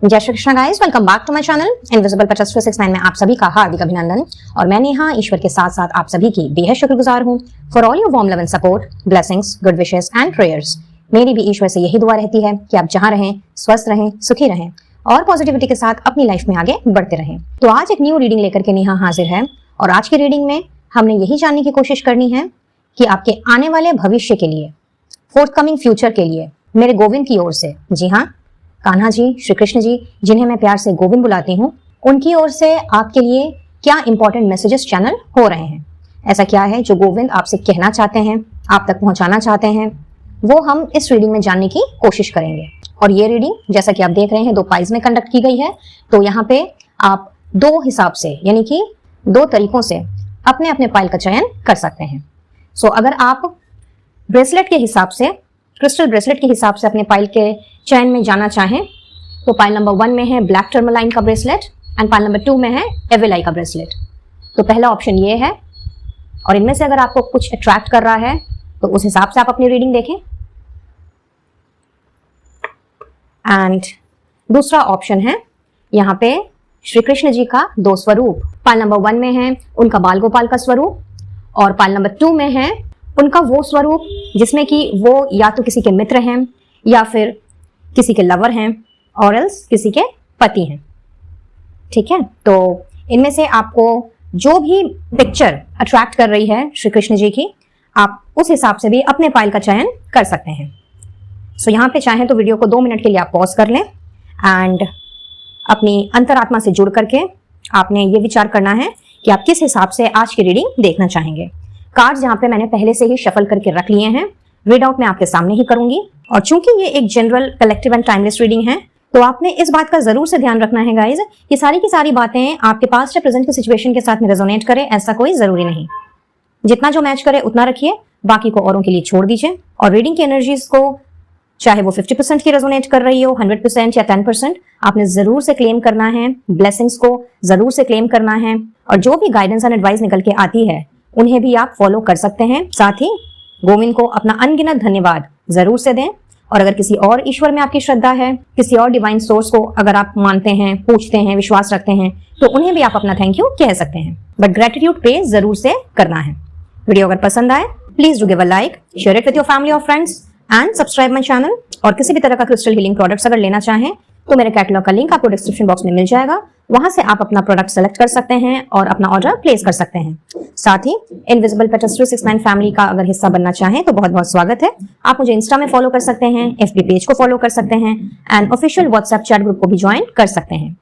जय Shri Krishna guys, welcome back to my channel invisible pets 369 में आप सभी का हार्दिक अभिनंदन। और मैं नेहा ईश्वर के साथ साथ आप सभी की बेहद शुक्रगुजार हूँ for all your warm love and support, blessings, good wishes and prayers. मेरी भी ईश्वर से यही दुआ रहती है कि आप जहाँ रहें स्वस्थ रहें, सुखी रहें और पॉजिटिविटी के साथ अपनी लाइफ में आगे बढ़ते रहें। तो आज एक न्यू रीडिंग लेकर के नेहा हाजिर है और आज की रीडिंग में हमने यही जानने की कोशिश करनी है कि आपके आने वाले भविष्य के लिए, फोर्थकमिंग फ्यूचर के लिए मेरे गोविंद की ओर से, जी हाँ कान्हा जी, श्री कृष्ण जी, जिन्हें मैं प्यार से गोविंद बुलाती हूँ, उनकी ओर से आपके लिए क्या इंपॉर्टेंट मैसेजेस चैनल हो रहे हैं। ऐसा क्या है जो गोविंद आपसे कहना चाहते हैं, आप तक पहुंचाना चाहते हैं, वो हम इस रीडिंग में जानने की कोशिश करेंगे। और ये रीडिंग जैसा कि आप देख रहे हैं 2 पाइज में कंडक्ट की गई है। तो यहाँ पे आप 2 हिसाब से यानी कि 2 तरीकों से अपने अपने पाइल का चयन कर सकते हैं। सो अगर आप ब्रेसलेट के हिसाब से, क्रिस्टल ब्रेसलेट के हिसाब से अपने पाइल के चयन में जाना चाहें तो पाइल नंबर 1 में है ब्लैक टर्मलाइन का ब्रेसलेट एंड पाइल नंबर 2 में है एविल आई का ब्रेसलेट। तो पहला ऑप्शन ये है और इनमें से अगर आपको कुछ अट्रैक्ट कर रहा है तो उस हिसाब से आप अपनी रीडिंग देखें। एंड दूसरा ऑप्शन है यहाँ पे श्री कृष्ण जी का 2 स्वरूप। पाइल नंबर 1 में है उनका बाल गोपाल का स्वरूप और पाइल नंबर 2 में है उनका वो स्वरूप जिसमें कि वो या तो किसी के मित्र हैं या फिर किसी के लवर हैं और एल्स किसी के पति हैं। ठीक है, तो इनमें से आपको जो भी पिक्चर अट्रैक्ट कर रही है श्री कृष्ण जी की, आप उस हिसाब से भी अपने पाइल का चयन कर सकते हैं। सो यहाँ पे चाहें तो वीडियो को 2 मिनट के लिए आप पॉज कर लें एंड अपनी अंतरात्मा से जुड़ करके आपने ये विचार करना है कि आप किस हिसाब से आज की रीडिंग देखना चाहेंगे। कार्ड्स यहाँ पे मैंने पहले से ही शफल करके रख लिए हैं, रीड आउट मैं आपके सामने ही करूंगी। और चूंकि ये एक general, collective and timeless reading है तो आपने इस बात का जरूर से ध्यान रखना है गाइज कि सारी की सारी बातें आपके पास्ट या प्रेजेंट की सिचुएशन के साथ में रेजोनेट करे, ऐसा कोई जरूरी नहीं। जितना जो मैच करे उतना रखिए, बाकी को औरों के लिए छोड़ दीजिए। और रीडिंग की एनर्जीज को चाहे वो 50% की रेजोनेट कर रही हो, 100% या 10%, आपने जरूर से क्लेम करना है। ब्लेसिंग्स को जरूर से क्लेम करना है और जो भी गाइडेंस एंड एडवाइस निकल के आती है उन्हें भी आप फॉलो कर सकते हैं। साथ ही गोविंद को अपना अनगिनत धन्यवाद जरूर से दें। और अगर किसी और ईश्वर में आपकी श्रद्धा है, किसी और डिवाइन सोर्स को अगर आप मानते हैं, पूछते हैं, विश्वास रखते हैं, तो उन्हें भी आप अपना थैंक यू कह सकते हैं। बट ग्रेटिट्यूड पे जरूर से करना है। वीडियो अगर पसंद आए please do give a like, share it with your family और friends and subscribe my channel. और किसी भी तरह का क्रिस्टल हीलिंग प्रोडक्ट्स अगर लेना चाहें तो मेरे कैटलॉग का लिंक आपको डिस्क्रिप्शन बॉक्स में मिल जाएगा, वहां से आप अपना प्रोडक्ट सेलेक्ट कर सकते हैं और अपना ऑर्डर प्लेस कर सकते हैं। साथ ही इनविजिबल पेट्स 369 फैमिली का अगर हिस्सा बनना चाहें तो बहुत बहुत स्वागत है। आप मुझे इंस्टा में फॉलो कर सकते हैं, FB पेज को फॉलो कर सकते हैं and official WhatsApp chat group को भी ज्वाइन कर सकते हैं।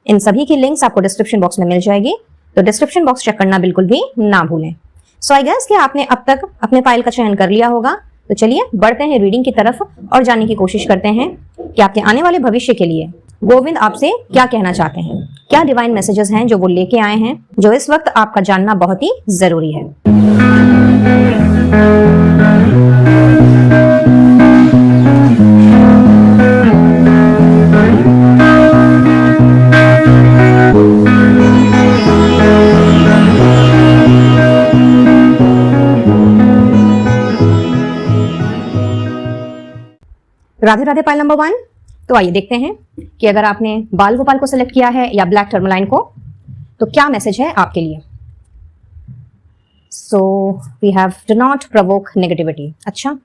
इन सभी की लिंक्स आपको डिस्क्रिप्शन बॉक्स में मिल जाएगी, तो डिस्क्रिप्शन बॉक्स चेक करना बिल्कुल भी ना भूलें। सो आई गेस कि आपने अब तक अपने पाइल का चयन कर लिया होगा, तो चलिए बढ़ते हैं रीडिंग की तरफ और जानने की कोशिश करते हैं कि आपके आने वाले भविष्य के लिए गोविंद आपसे क्या कहना चाहते हैं, क्या डिवाइन मैसेजेस हैं जो वो लेके आए हैं, जो इस वक्त आपका जानना बहुत ही जरूरी है। Radhe Radhe pile number 1। तो आइए देखते हैं कि अगर आपने बाल गोपाल को सिलेक्ट किया है या ब्लैक टर्मलाइन को तो क्या मैसेज है आपके लिए। So we have do not provoke negativity. अच्छा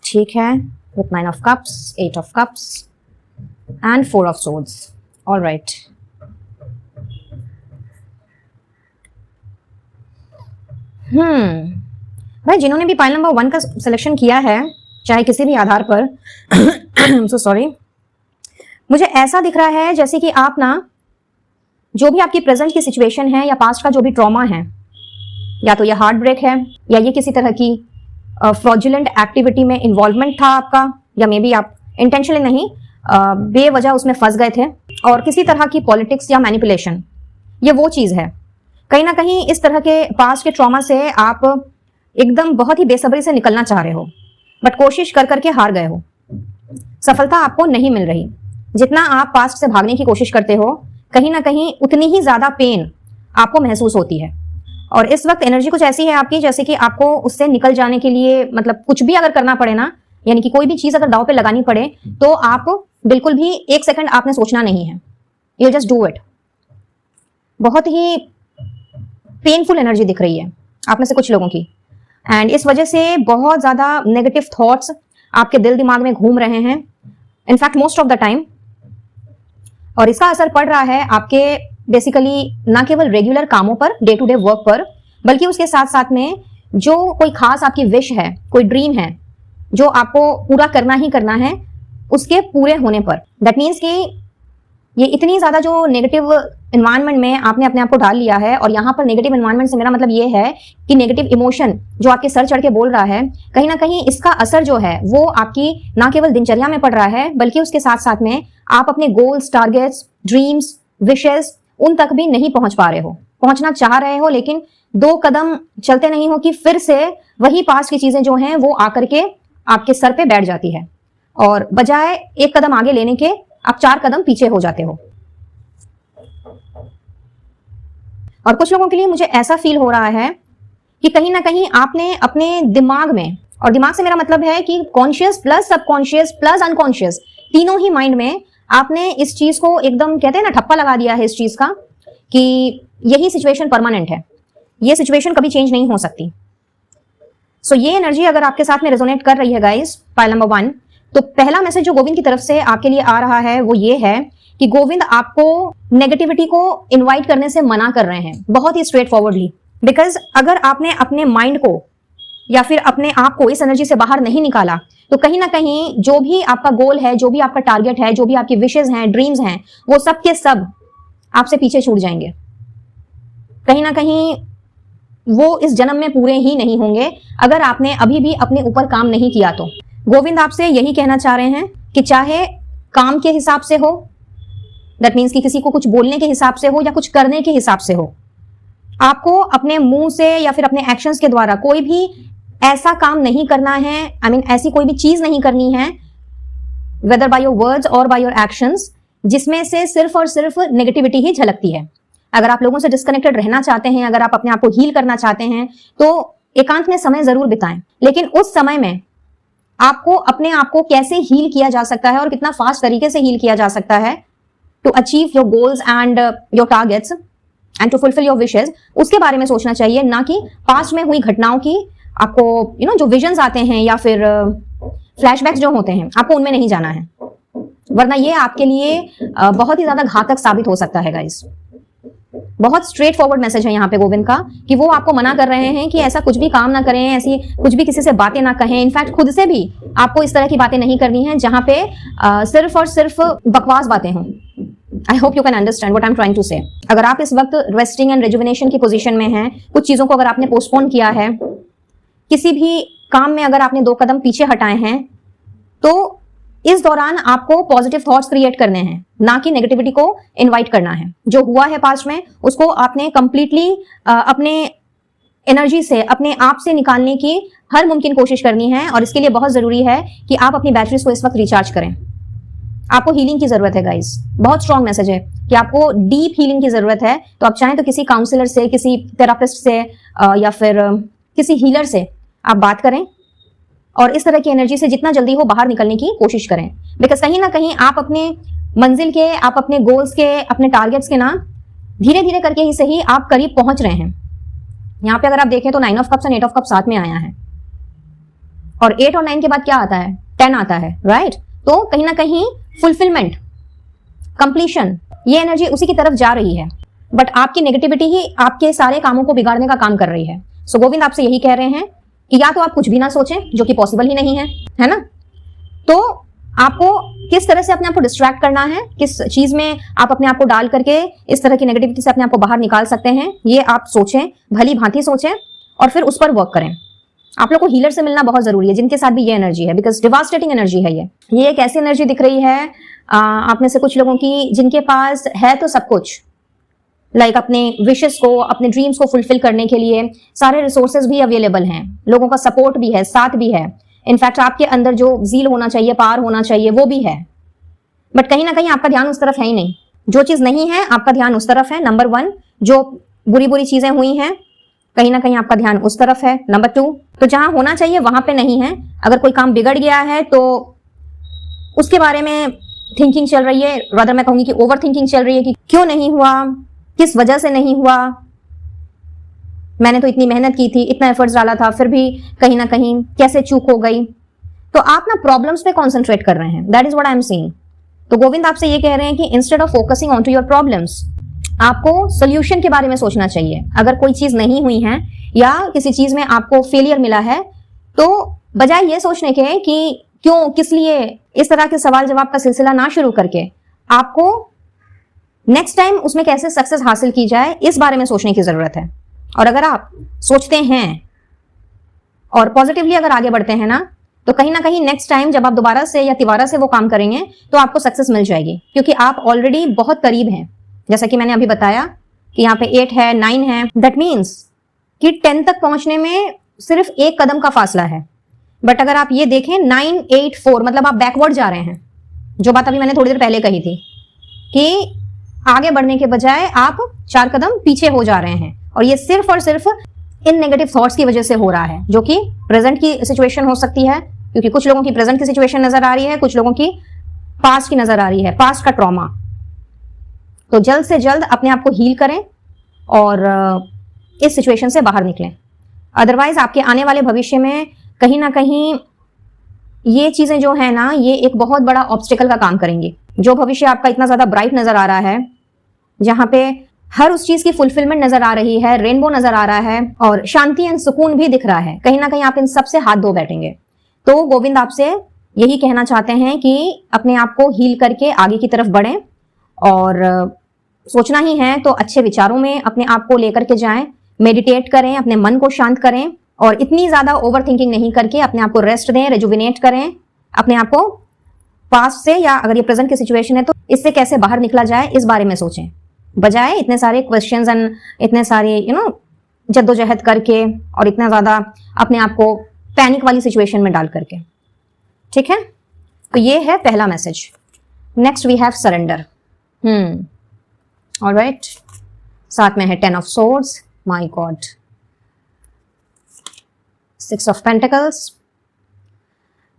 ठीक है, with 9 of cups, 8 of cups and 4 of swords. Alright, भाई जिन्होंने भी पाइल नंबर 1 का सिलेक्शन किया है चाहे किसी भी आधार पर सो सॉरी, मुझे ऐसा दिख रहा है जैसे कि आप ना जो भी आपकी प्रेजेंट की सिचुएशन है या पास्ट का जो भी ट्रॉमा है, या तो ये हार्ट ब्रेक है या ये किसी तरह की फ्रॉडुलेंट एक्टिविटी में इन्वॉल्वमेंट था आपका, या मे बी आप इंटेंशनली नहीं बेवजह उसमें फंस गए थे और किसी तरह की पॉलिटिक्स या मैनिपुलेशन, ये वो चीज है। कहीं ना कहीं इस तरह के पास्ट के ट्रॉमा से आप एकदम बहुत ही बेसब्री से निकलना चाह रहे हो बट कोशिश कर करके हार गए हो, सफलता आपको नहीं मिल रही। जितना आप पास्ट से भागने की कोशिश करते हो कहीं ना कहीं उतनी ही ज्यादा पेन आपको महसूस होती है। और इस वक्त एनर्जी कुछ ऐसी है आपकी जैसे कि आपको उससे निकल जाने के लिए, मतलब कुछ भी अगर करना पड़े ना, यानी कि कोई भी चीज अगर दांव पे लगानी पड़े तो आप बिल्कुल भी एक सेकंड आपने सोचना नहीं है, यू जस्ट डू इट। बहुत ही पेनफुल एनर्जी दिख रही है आप में से कुछ लोगों की, एंड इस वजह से बहुत ज्यादा नेगेटिव थॉट्स आपके दिल दिमाग में घूम रहे हैं, in fact most of the time. और इसका असर पड़ रहा है आपके बेसिकली ना केवल रेगुलर कामों पर, डे टू डे वर्क पर, बल्कि उसके साथ साथ में जो कोई खास आपकी विश है, कोई ड्रीम है जो आपको पूरा करना ही करना है, उसके पूरे होने पर। दैट मीन्स कि ये इतनी ज्यादा जो नेगेटिव एनवायरनमेंट में आपने अपने आप को डाल लिया है, और यहाँ पर नेगेटिव एनवायरनमेंट से मेरा मतलब ये है कि नेगेटिव इमोशन जो आपके सर चढ़ के बोल रहा है, कहीं ना कहीं इसका असर जो है वो आपकी ना केवल दिनचर्या में पड़ रहा है, बल्कि उसके साथ साथ में आप अपने गोल्स, टारगेट्स, ड्रीम्स, विशेस उन तक भी नहीं पहुंच पा रहे हो। पहुंचना चाह रहे हो लेकिन 2 कदम चलते नहीं हो कि फिर से वही पास की चीजें जो हैं वो आकर के आपके सर पे बैठ जाती है, और बजाय 1 कदम आगे लेने के आप 4 कदम पीछे हो जाते हो। और कुछ लोगों के लिए मुझे ऐसा फील हो रहा है कि कहीं ना कहीं आपने अपने दिमाग में, और दिमाग से मेरा मतलब है कि conscious plus subconscious plus unconscious, तीनों ही माइंड में आपने इस चीज को एकदम, कहते हैं ना, ठप्पा लगा दिया है इस चीज का कि यही सिचुएशन परमानेंट है, ये सिचुएशन कभी चेंज नहीं हो सकती। सो ये एनर्जी अगर आपके साथ में रेजोनेट कर रही है गाइस, पाइल नंबर 1, तो पहला मैसेज जो गोविंद की तरफ से आपके लिए आ रहा है वो ये है कि गोविंद आपको नेगेटिविटी को इनवाइट करने से मना कर रहे हैं, बहुत ही स्ट्रेट फॉरवर्डली। बिकॉज अगर आपने अपने माइंड को या फिर अपने आप को इस एनर्जी से बाहर नहीं निकाला, तो कहीं ना कहीं जो भी आपका गोल है, जो भी आपका टारगेट है, जो भी आपकी विशेज हैं, ड्रीम्स हैं, वो सब के सब आपसे पीछे छूट जाएंगे। कहीं ना कहीं वो इस जन्म में पूरे ही नहीं होंगे अगर आपने अभी भी अपने ऊपर काम नहीं किया। तो गोविंद आपसे यही कहना चाह रहे हैं कि चाहे काम के हिसाब से हो, दैट मीन्स कि किसी को कुछ बोलने के हिसाब से हो या कुछ करने के हिसाब से हो, आपको अपने मुंह से या फिर अपने एक्शंस के द्वारा कोई भी ऐसा काम नहीं करना है, आई मीन ऐसी कोई भी चीज नहीं करनी है, वेदर बाय योर वर्ड्स और बाय योर एक्शंस, जिसमें से सिर्फ और सिर्फ नेगेटिविटी ही झलकती है। अगर आप लोगों से डिस्कनेक्टेड रहना चाहते हैं, अगर आप अपने आप को हील करना चाहते हैं, तो एकांत में समय जरूर बिताएं, लेकिन उस समय में आपको अपने आप को कैसे हील किया जा सकता है और कितना फास्ट तरीके से हील किया जा सकता है to achieve your goals and your targets and to fulfil your wishes, उसके बारे में सोचना चाहिए, ना कि पास्ट में हुई घटनाओं की आपको जो विजन्स आते हैं या फिर फ्लैशबैक्स जो होते हैं, आपको उनमें नहीं जाना है, वरना ये आपके लिए बहुत ही ज्यादा घातक साबित हो सकता है गाइस। बहुत स्ट्रेट फॉरवर्ड मैसेज है यहाँ पे गोविंद का कि वो आपको मना कर रहे हैं कि ऐसा कुछ भी काम ना करें, ऐसी कुछ भी किसी से बातें ना कहें, इनफैक्ट खुद से भी आपको इस तरह की बातें नहीं करनी है जहां पे सिर्फ और सिर्फ बकवास बातें हों। I hope you can understand what I am trying to say. अगर आप इस वक्त रेस्टिंग एंड रिजुविनेशन की पोजीशन में हैं, कुछ चीजों को अगर आपने पोस्टपोन किया है, किसी भी काम में अगर आपने 2 कदम पीछे हटाए हैं, तो इस दौरान आपको पॉजिटिव थॉट्स क्रिएट करने हैं, ना कि नेगेटिविटी को इनवाइट करना है। जो हुआ है पास्ट में उसको आपने कंप्लीटली अपने एनर्जी से, अपने आप से निकालने की हर मुमकिन कोशिश करनी है, और इसके लिए बहुत जरूरी है कि आप अपनी बैटरीज को इस वक्त रिचार्ज करें। आपको हीलिंग की जरूरत है गाइस, बहुत स्ट्रॉन्ग मैसेज है कि आपको डीप हीलिंग की जरूरत है। तो आप चाहें तो किसी काउंसलर से, किसी थेरापिस्ट से या फिर किसी हीलर से आप बात करें और इस तरह की एनर्जी से जितना जल्दी हो बाहर निकलने की कोशिश करें। बिकॉज कहीं ना कहीं आप अपने मंजिल के, आप अपने गोल्स के, अपने टारगेट्स के ना धीरे धीरे करके ही सही आप करीब पहुंच रहे हैं। यहाँ पे अगर आप देखें तो 9 ऑफ कप्स और 8 ऑफ कप्स साथ में आया है, और 8 और 9 के बाद क्या आता है? 10 आता है, राइट? तो कहीं ना कहीं फुलफिलमेंट, कंप्लीशन, ये एनर्जी उसी की तरफ जा रही है, बट आपकी नेगेटिविटी ही आपके सारे कामों को बिगाड़ने का काम कर रही है। सो गोविंद आपसे यही कह रहे हैं कि या तो आप कुछ भी ना सोचें, जो कि पॉसिबल ही नहीं है ना? तो आपको किस तरह से अपने आप को डिस्ट्रैक्ट करना है, किस चीज में आप अपने आप को डाल करके इस तरह की नेगेटिविटी से अपने आप को बाहर निकाल सकते हैं, ये आप सोचें, भली भांति सोचें और फिर उस पर वर्क करें। आप लोग को हीलर से मिलना बहुत जरूरी है जिनके साथ भी ये एनर्जी है, बिकॉज डिवास्टेटिंग एनर्जी है ये एक ऐसी एनर्जी दिख रही है आप में से कुछ लोगों की जिनके पास है तो सब कुछ, लाइक अपने विशेस को, अपने ड्रीम्स को फुलफिल करने के लिए सारे रिसोर्सेज भी अवेलेबल हैं, लोगों का सपोर्ट भी है, साथ भी है, इनफैक्ट आपके अंदर जो जील होना चाहिए, पावर होना चाहिए, वो भी है, बट कहीं ना कहीं आपका ध्यान उस तरफ है ही नहीं। जो चीज नहीं है आपका ध्यान उस तरफ है, नंबर 1। जो बुरी बुरी चीजें हुई हैं कहीं ना कहीं आपका ध्यान उस तरफ है, नंबर 2। तो जहां होना चाहिए वहां पे नहीं है। अगर कोई काम बिगड़ गया है तो उसके बारे में थिंकिंग चल रही है, रादर मैं कहूंगी कि ओवर थिंकिंग चल रही है कि क्यों नहीं हुआ, किस वजह से नहीं हुआ, मैंने तो इतनी मेहनत की थी, इतना एफर्ट्स डाला था, फिर भी कहीं ना कहीं कैसे चूक हो गई। तो आप ना प्रॉब्लम्स पे कॉन्सेंट्रेट कर रहे हैं, that is what I am seeing. तो गोविंद आपसे ये कह रहे हैं कि instead of focusing on to your problems, आपको सोल्यूशन के बारे में सोचना चाहिए। अगर कोई चीज नहीं हुई है या किसी चीज में आपको फेलियर मिला है, तो बजाय ये सोचने के कि क्यों, किस लिए, इस तरह के सवाल जवाब का सिलसिला ना शुरू करके आपको नेक्स्ट टाइम उसमें कैसे सक्सेस हासिल की जाए, इस बारे में सोचने की जरूरत है। और अगर आप सोचते हैं और पॉजिटिवली अगर आगे बढ़ते हैं ना, तो कहीं ना कहीं नेक्स्ट टाइम जब आप दोबारा से या तिबारा से वो काम करेंगे तो आपको सक्सेस मिल जाएगी, क्योंकि आप ऑलरेडी बहुत करीब हैं। जैसा कि मैंने अभी बताया कि यहाँ पे 8 है, 9 है, दैट मीन्स कि 10 तक पहुंचने में सिर्फ एक कदम का फासला है। बट अगर आप ये देखें 9, 8, 4, मतलब आप बैकवर्ड जा रहे हैं। जो बात अभी मैंने थोड़ी देर पहले कही थी कि आगे बढ़ने के बजाय आप 4 कदम पीछे हो जा रहे हैं, और ये सिर्फ और सिर्फ इन नेगेटिव थॉट्स की वजह से हो रहा है, जो कि प्रेजेंट की सिचुएशन हो सकती है, क्योंकि कुछ लोगों की प्रेजेंट की सिचुएशन नजर आ रही है, कुछ लोगों की पास्ट की नजर आ रही है, पास्ट का ट्रॉमा। तो जल्द से जल्द अपने आप को हील करें और इस सिचुएशन से बाहर निकलें। अदरवाइज आपके आने वाले भविष्य में कहीं ना कहीं ये चीजें जो है ना, ये एक बहुत बड़ा ऑब्स्टिकल का काम करेंगी। जो भविष्य आपका इतना ज्यादा ब्राइट नजर आ रहा है, जहां पे हर उस चीज की फुलफिलमेंट नजर आ रही है, रेनबो नजर आ रहा है और शांति एंड सुकून भी दिख रहा है, कहीं ना कहीं आप इन सब से हाथ धो बैठेंगे। तो गोविंद आपसे यही कहना चाहते हैं कि अपने आप को हील करके आगे की तरफ बढ़ें, और सोचना ही है तो अच्छे विचारों में अपने आप को लेकर के जाएं, मेडिटेट करें, अपने मन को शांत करें, और इतनी ज्यादा ओवर थिंकिंग नहीं करके अपने आप को रेस्ट दें, रेजुविनेट करें अपने आप को। पास्ट से या अगर ये प्रेजेंट की सिचुएशन है तो इससे कैसे बाहर निकला जाए, इस बारे में सोचें, बजाय इतने सारे क्वेश्चंस एंड इतने सारे जद्दोजहद करके और इतना ज्यादा अपने आप को पैनिक वाली सिचुएशन में डाल करके। ठीक है, तो ये है पहला message. Next we have surrender. Alright, साथ में है 10 of swords, my god, 6 of pentacles,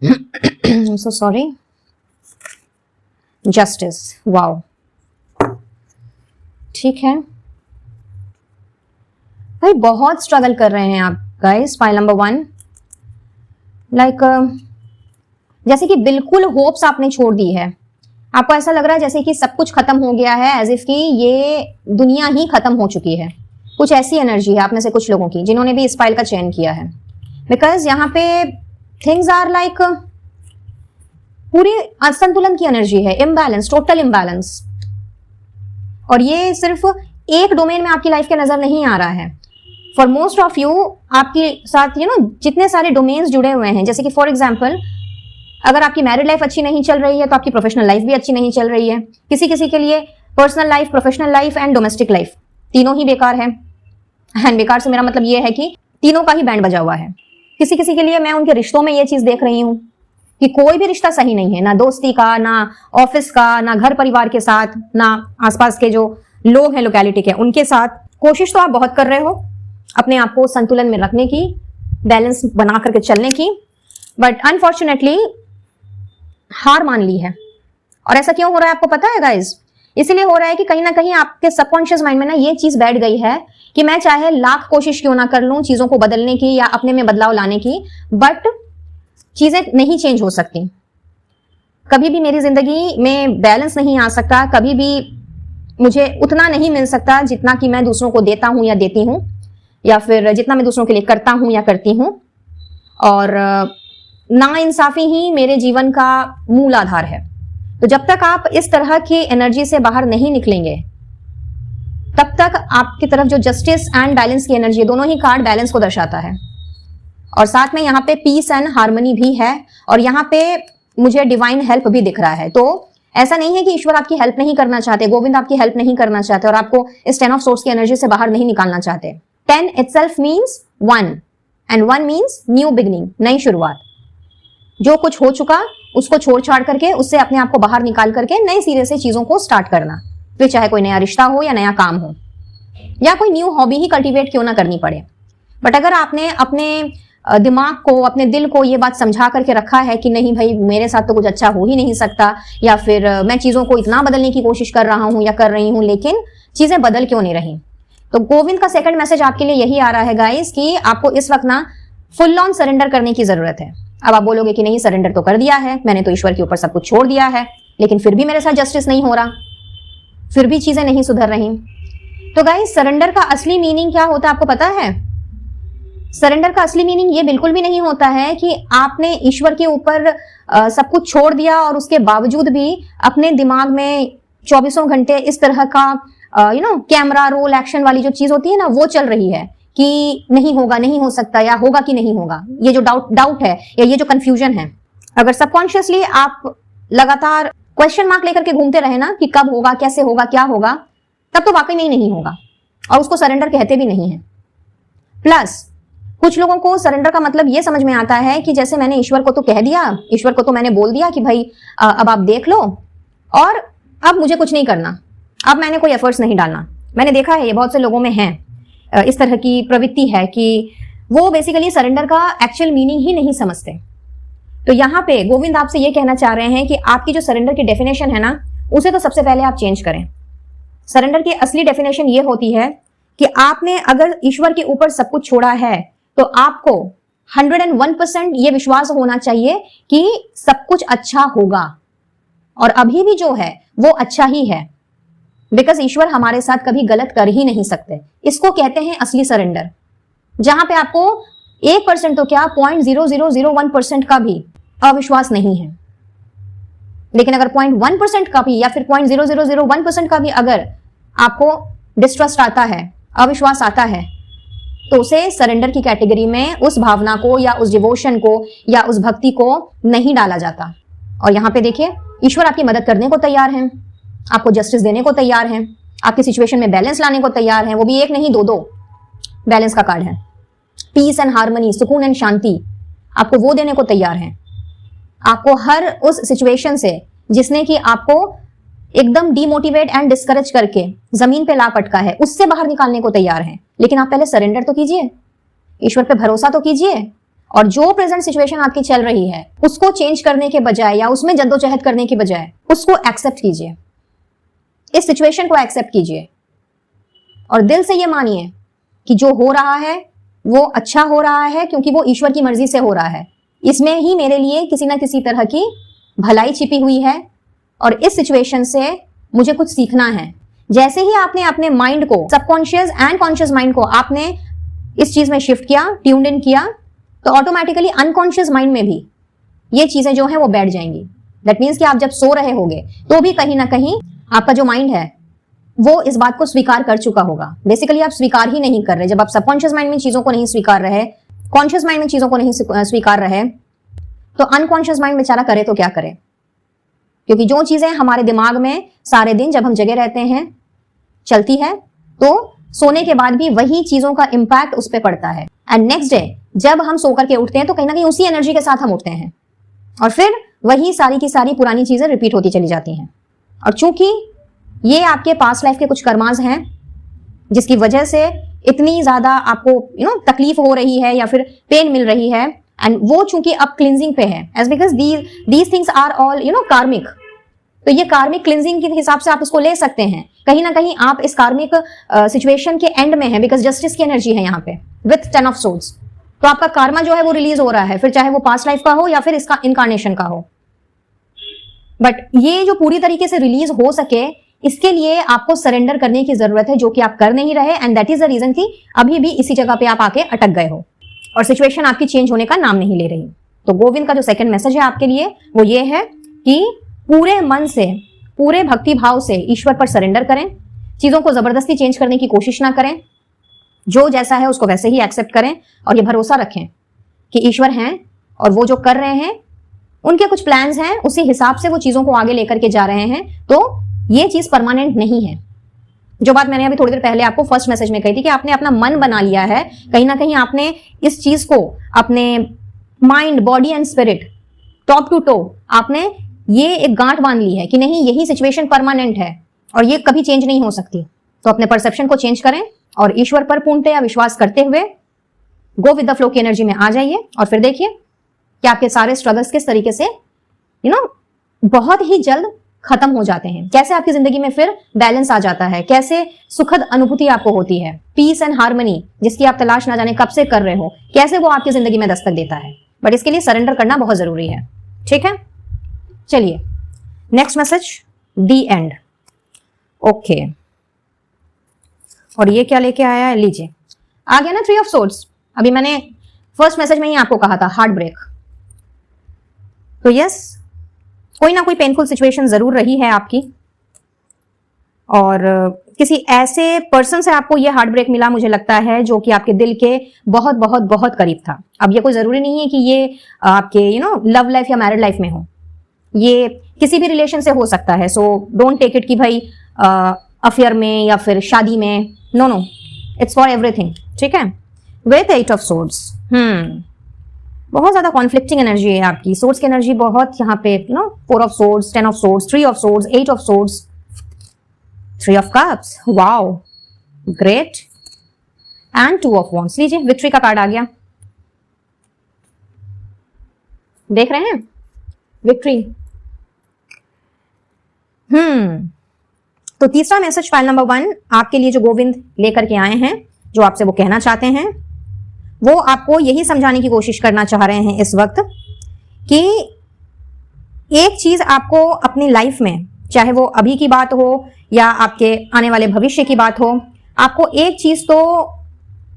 I'm so sorry, justice, wow. ठीक है भाई, बहुत स्ट्रगल कर रहे हैं आप गाइस। फाइल नंबर 1, लाइक जैसे कि बिल्कुल होप्स आपने छोड़ दी है। आपको ऐसा लग रहा है जैसे कि सब कुछ खत्म हो गया है, एज इफ कि ये दुनिया ही खत्म हो चुकी है। कुछ ऐसी एनर्जी है आप में से कुछ लोगों की जिन्होंने भी इस फाइल का चयन किया है, बिकॉज यहाँ पे थिंग्स आर लाइक पूरी असंतुलन की एनर्जी है, इम्बैलेंस, टोटल इम्बैलेंस। और ये सिर्फ एक डोमेन में आपकी लाइफ के नजर नहीं आ रहा है। फॉर मोस्ट ऑफ यू आपके साथ जितने सारे डोमेन्स जुड़े हुए हैं, जैसे कि फॉर एग्जाम्पल अगर आपकी मैरिड लाइफ अच्छी नहीं चल रही है तो आपकी प्रोफेशनल लाइफ भी अच्छी नहीं चल रही है। किसी किसी के लिए personal life, professional life and domestic life तीनों ही बेकार है। एंड बेकार से मेरा मतलब ये है कि तीनों का ही बैंड बजा हुआ है। किसी किसी के लिए मैं उनके रिश्तों में ये चीज देख रही हूँ कि कोई भी रिश्ता सही नहीं है, ना दोस्ती का, ना ऑफिस का, ना घर परिवार के साथ, ना आसपास के जो लोग हैं लोकेलिटी के उनके साथ। कोशिश तो आप बहुत कर रहे हो अपने आप को संतुलन में रखने की, बैलेंस बना करके चलने की, बट अनफॉर्चुनेटली हार मान ली है। और ऐसा क्यों हो रहा है आपको पता है गाइज? इसीलिए हो रहा है कि कहीं ना कहीं आपके सबकॉन्शियस माइंड में ना ये चीज बैठ गई है कि मैं चाहे लाख कोशिश क्यों ना कर लूं चीजों को बदलने की या अपने में बदलाव लाने की, बट चीजें नहीं चेंज हो सकती। कभी भी मेरी जिंदगी में बैलेंस नहीं आ सकता, कभी भी मुझे उतना नहीं मिल सकता जितना कि मैं दूसरों को देता हूं या देती हूं, या फिर जितना मैं दूसरों के लिए करता हूं या करती हूं। और नाइंसाफी ही मेरे जीवन का मूल आधार है। तो जब तक आप इस तरह की एनर्जी से बाहर नहीं निकलेंगे, तब तक आपकी तरफ जो जस्टिस एंड बैलेंस की एनर्जी है, दोनों ही कार्ड बैलेंस को दर्शाता है। और साथ में यहाँ पे पीस एंड हार्मनी भी है, और यहाँ पे मुझे डिवाइन हेल्प भी दिख रहा है। तो ऐसा नहीं है कि ईश्वर आपकी हेल्प नहीं करना चाहते, गोविंद आपकी हेल्प नहीं करना चाहते और आपको इस 10 ऑफ सोर्ड्स की एनर्जी से बाहर नहीं निकालना चाहते। 10 itself means 1 and 1 means new beginning, नई शुरुआत। जो कुछ हो चुका उसको छोड़ छाड़ करके उससे अपने आप को बाहर निकाल करके नए सिरे से चीजों को स्टार्ट करना, फिर चाहे कोई नया रिश्ता हो या नया काम हो या कोई न्यू हॉबी ही कल्टीवेट क्यों ना करनी पड़े। बट अगर आपने अपने दिमाग को, अपने दिल को ये बात समझा करके रखा है कि नहीं भाई मेरे साथ तो कुछ अच्छा हो ही नहीं सकता, या फिर मैं चीजों को इतना बदलने की कोशिश कर रहा हूं या कर रही हूं, लेकिन चीजें बदल क्यों नहीं रही। तो गोविंद का सेकंड मैसेज आपके लिए यही आ रहा है गाइस कि आपको इस वक्त ना फुल ऑन सरेंडर करने की जरूरत है। अब आप बोलोगे कि नहीं सरेंडर तो कर दिया है, मैंने तो ईश्वर के ऊपर सब कुछ छोड़ दिया है, लेकिन फिर भी मेरे साथ जस्टिस नहीं हो रहा, फिर भी चीजें नहीं सुधर रही। तो गाइस सरेंडर का असली मीनिंग क्या होता है आपको पता है? सरेंडर का असली मीनिंग ये बिल्कुल भी नहीं होता है कि आपने ईश्वर के ऊपर सब कुछ छोड़ दिया और उसके बावजूद भी अपने दिमाग में 24 घंटे इस तरह का कैमरा रोल एक्शन वाली जो चीज होती है ना वो चल रही है कि नहीं होगा, नहीं हो सकता, या होगा कि नहीं होगा, ये जो डाउट है या ये जो कंफ्यूजन है। अगर सबकॉन्शियसली आप लगातार क्वेश्चन मार्क लेकर के घूमते रहे ना कि कब होगा, कैसे होगा, क्या होगा, तब तो वाकई में ही नहीं होगा और उसको सरेंडर कहते भी नहीं है। प्लस कुछ लोगों को सरेंडर का मतलब ये समझ में आता है कि जैसे मैंने ईश्वर को तो कह दिया, ईश्वर को तो मैंने बोल दिया कि भाई अब आप देख लो और अब मुझे कुछ नहीं करना, अब मैंने कोई एफर्ट्स नहीं डालना। मैंने देखा है ये बहुत से लोगों में है, इस तरह की प्रवृत्ति है कि वो बेसिकली सरेंडर का एक्चुअल मीनिंग ही नहीं समझते। तो यहाँ पे गोविंद आपसे ये कहना चाह रहे हैं कि आपकी जो सरेंडर की डेफिनेशन है ना उसे तो सबसे पहले आप चेंज करें। सरेंडर की असली डेफिनेशन ये होती है कि आपने अगर ईश्वर के ऊपर सब कुछ छोड़ा है तो आपको 101% ये विश्वास होना चाहिए कि सब कुछ अच्छा होगा, और अभी भी जो है वो अच्छा ही है, बिकॉज ईश्वर हमारे साथ कभी गलत कर ही नहीं सकते। इसको कहते हैं असली सरेंडर, जहां पे आपको 1% तो क्या 0.0001% का भी अविश्वास नहीं है। लेकिन अगर 0.1% का भी या फिर 0.0001% का भी अगर आपको डिस्ट्रस्ट आता है, अविश्वास आता है, तो उसे सरेंडर की कैटेगरी में उस भावना को या उस डिवोशन को या उस भक्ति को नहीं डाला जाता। और यहाँ पे देखिए ईश्वर आपकी मदद करने को तैयार हैं, आपको जस्टिस देने को तैयार हैं, आपकी सिचुएशन में बैलेंस लाने को तैयार हैं, वो भी एक नहीं दो बैलेंस का कार्ड है। पीस एंड हार्मनी, सुकून एंड शांति आपको वो देने को तैयार हैं। आपको हर उस सिचुएशन से जिसने कि आपको एकदम डीमोटिवेट एंड डिस्करेज करके जमीन पे ला पटका है उससे बाहर निकालने को तैयार हैं। लेकिन आप पहले सरेंडर तो कीजिए, ईश्वर पे भरोसा तो कीजिए, और जो प्रेजेंट सिचुएशन आपकी चल रही है उसको चेंज करने के बजाय या उसमें जद्दोजहद करने के बजाय उसको एक्सेप्ट कीजिए, इस सिचुएशन को एक्सेप्ट कीजिए और दिल से ये मानिए कि जो हो रहा है वो अच्छा हो रहा है क्योंकि वो ईश्वर की मर्जी से हो रहा है। इसमें ही मेरे लिए किसी ना किसी तरह की भलाई छिपी हुई है और इस सिचुएशन से मुझे कुछ सीखना है। जैसे ही आपने अपने माइंड को, सबकॉन्शियस एंड कॉन्शियस माइंड को आपने इस चीज में शिफ्ट किया, ट्यून्ड इन किया, तो ऑटोमेटिकली अनकॉन्शियस माइंड में भी ये चीजें जो है वो बैठ जाएंगी। दैट मीन्स कि आप जब सो रहे होंगे तो भी कहीं ना कहीं आपका जो माइंड है वो इस बात को स्वीकार कर चुका होगा। बेसिकली आप स्वीकार ही नहीं कर रहे। जब आप सबकॉन्शियस माइंड में चीजों को नहीं स्वीकार रहे, कॉन्शियस माइंड में चीजों को नहीं स्वीकार रहे, तो अनकॉन्शियस माइंड बेचारा करे तो क्या करे, क्योंकि जो चीजें हमारे दिमाग में सारे दिन जब हम जगे रहते हैं चलती है, तो सोने के बाद भी वही चीजों का इंपैक्ट उस पर पड़ता है। एंड नेक्स्ट डे जब हम सो करके उठते हैं तो कहीं ना कहीं उसी एनर्जी के साथ हम उठते हैं और फिर वही सारी की सारी पुरानी चीजें रिपीट होती चली जाती हैं। और चूंकि ये आपके पास्ट लाइफ के कुछ कर्मास हैं जिसकी वजह से इतनी ज्यादा आपको तकलीफ हो रही है या फिर पेन मिल रही है, एंड वो चूंकि अब क्लिनजिंग पे है, as because these things are all karmic, तो ये कार्मिक क्लिनजिंग के हिसाब से आप इसको ले सकते हैं। कहीं ना कहीं आप इस कार्मिक सिचुएशन के एंड में है, बिकॉज जस्टिस की एनर्जी है यहाँ पे विथ 10 ऑफ सोर्ड्स। तो आपका कार्मा जो है वो रिलीज हो रहा है, फिर चाहे वो पास्ट लाइफ का हो या फिर इसका इनकारनेशन का हो। बट ये जो पूरी तरीके से रिलीज हो सके इसके लिए आपको सरेंडर करने की जरूरत है, जो कि आप कर नहीं रहे, and that is the reason कि अभी भी इसी जगह पे आप आके अटक गए हो और सिचुएशन आपकी चेंज होने का नाम नहीं ले रही। तो गोविंद का जो सेकंड मैसेज है आपके लिए वो ये है कि पूरे मन से, पूरे भक्ति भाव से ईश्वर पर सरेंडर करें, चीजों को जबरदस्ती चेंज करने की कोशिश ना करें, जो जैसा है उसको वैसे ही एक्सेप्ट करें और ये भरोसा रखें कि ईश्वर हैं और वो जो कर रहे हैं उनके कुछ प्लान्स हैं, उसी हिसाब से वो चीजों को आगे लेकर के जा रहे हैं। तो ये चीज परमानेंट नहीं है। जो बात मैंने अभी थोड़ी देर पहले आपको फर्स्ट मैसेज में कही थी कि आपने अपना मन बना लिया है, कहीं ना कहीं आपने इस चीज को अपने mind, body and spirit, top to toe आपने ये एक गांठ बांध ली है कि नहीं यही सिचुएशन परमानेंट है और ये कभी चेंज नहीं हो सकती। तो अपने परसेप्शन को चेंज करें और ईश्वर पर पूर्णतया विश्वास करते हुए गो विद द फ्लो की एनर्जी में आ जाइए और फिर देखिए कि आपके सारे स्ट्रगल्स किस तरीके से बहुत ही जल्द खत्म हो जाते हैं। कैसे आपकी जिंदगी में फिर बैलेंस आ जाता है, कैसे सुखद अनुभूति आपको होती है, पीस एंड हार्मनी जिसकी आप तलाश ना जाने कब से कर रहे हो, कैसे वो आपकी जिंदगी में दस्तक देता है। बट इसके लिए सरेंडर करना बहुत जरूरी है। ठीक है, चलिए next message, the and. Okay, और ये क्या लेके आया है, लीजिए आ गया ना 3 ऑफ सोर्ड्स। अभी मैंने फर्स्ट मैसेज में ही आपको कहा था हार्ट ब्रेक। तो यस, कोई ना कोई पेनफुल सिचुएशन जरूर रही है आपकी, और किसी ऐसे पर्सन से आपको ये हार्ट ब्रेक मिला, मुझे लगता है, जो कि आपके दिल के बहुत बहुत बहुत करीब था। अब ये कोई जरूरी नहीं है कि ये आपके लव लाइफ या मैरिड लाइफ में हो, ये किसी भी रिलेशन से हो सकता है। सो डोंट टेक इट कि भाई अफेयर में या फिर शादी में, no no, it's for everything. ठीक है, विद 8 ऑफ सोर्ड्स, बहुत ज्यादा कॉन्फ्लिक्टिंग एनर्जी है आपकी। सोर्ड्स की एनर्जी बहुत यहाँ पे 4 of swords, 10 of swords, 3 of swords, 8 of swords, 3 of cups, wow great, and 2 of wands. लीजिए विक्ट्री का कार्ड आ गया, देख रहे हैं, विक्ट्री। तो तीसरा मैसेज फाइल नंबर 1 आपके लिए जो गोविंद लेकर के आए हैं, जो आपसे वो कहना चाहते हैं, वो आपको यही समझाने की कोशिश करना चाह रहे हैं इस वक्त कि एक चीज आपको अपनी लाइफ में, चाहे वो अभी की बात हो या आपके आने वाले भविष्य की बात हो, आपको एक चीज तो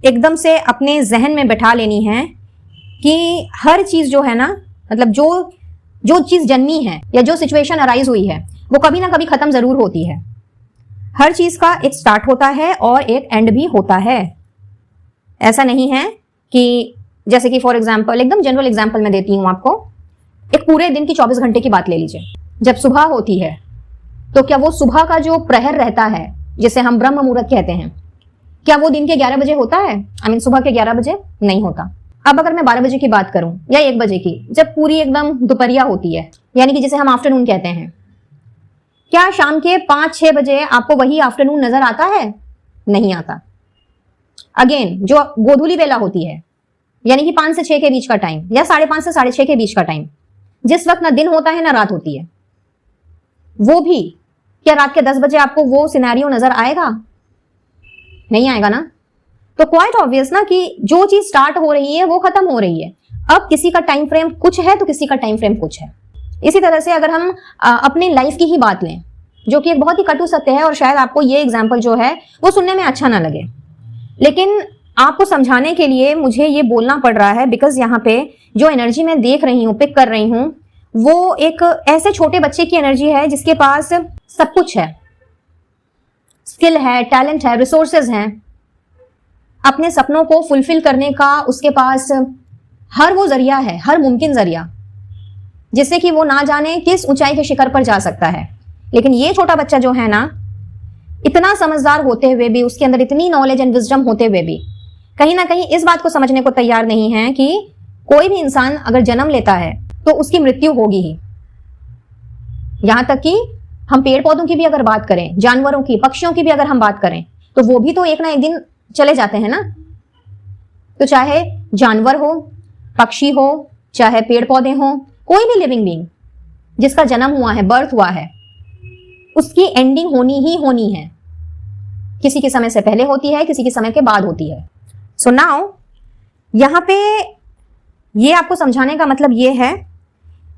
एकदम से अपने जहन में बैठा लेनी है कि हर चीज जो है ना, मतलब जो चीज जन्मी है या जो सिचुएशन अराइज हुई है, वो कभी ना कभी खत्म जरूर होती है। हर चीज का एक स्टार्ट होता है और एक एंड भी होता है। ऐसा नहीं है कि जैसे कि फॉर एग्जाम्पल, एकदम जनरल एग्जाम्पल मैं देती हूं आपको, एक पूरे दिन की 24 घंटे की बात ले लीजिए। जब सुबह होती है तो क्या वो सुबह का जो प्रहर रहता है, जिसे हम ब्रह्म मुहूर्त कहते हैं, क्या वो दिन के 11 बजे होता है? आई मीन सुबह के 11 बजे नहीं होता। अब अगर मैं 12 बजे की बात करूं या 1 बजे की, जब पूरी एकदम दोपहरिया होती है, यानी कि जिसे हम आफ्टरनून कहते हैं, क्या शाम के 5-6 बजे आपको वही आफ्टरनून नजर आता है? नहीं आता। अगेन जो गोधूली वेला होती है, यानी कि 5 से 6 के बीच का टाइम या 5:30 से 6:30 के बीच का टाइम, जिस वक्त ना दिन होता है ना रात होती है, वो भी क्या रात के 10 बजे आपको वो सिनेरियो नजर आएगा? नहीं आएगा ना। तो क्वाइट ऑब्वियस ना कि जो चीज स्टार्ट हो रही है वो खत्म हो रही है। अब किसी का टाइम फ्रेम कुछ है तो किसी का टाइम फ्रेम कुछ है। इसी तरह से अगर हम अपने लाइफ की ही बात लें, जो कि एक बहुत ही कटु सत्य है, और शायद आपको ये एग्जाम्पल जो है वो सुनने में अच्छा ना लगे, लेकिन आपको समझाने के लिए मुझे ये बोलना पड़ रहा है, बिकॉज यहाँ पे जो एनर्जी मैं देख रही हूँ, पिक कर रही हूँ, वो एक ऐसे छोटे बच्चे की एनर्जी है जिसके पास सब कुछ है, स्किल है, टैलेंट है, रिसोर्सेज हैं, अपने सपनों को फुलफिल करने का उसके पास हर वो जरिया है, हर मुमकिन जरिया, जिससे कि वो ना जाने किस ऊंचाई के शिखर पर जा सकता है। लेकिन ये छोटा बच्चा जो है ना, इतना समझदार होते हुए भी, उसके अंदर इतनी नॉलेज एंड विजडम होते हुए भी, कहीं ना कहीं इस बात को समझने को तैयार नहीं है कि कोई भी इंसान अगर जन्म लेता है तो उसकी मृत्यु होगी ही। यहां तक कि हम पेड़ पौधों की भी अगर बात करें, जानवरों की, पक्षियों की भी अगर हम बात करें, तो वो भी तो एक ना एक दिन चले जाते हैं ना। तो चाहे जानवर हो, पक्षी हो, चाहे पेड़ पौधे हो, कोई भी लिविंग बीइंग जिसका जन्म हुआ है, बर्थ हुआ है, उसकी एंडिंग होनी ही होनी है। किसी के समय से पहले होती है, किसी के समय के बाद होती है। सो नाउ यहां पे ये आपको समझाने का मतलब ये है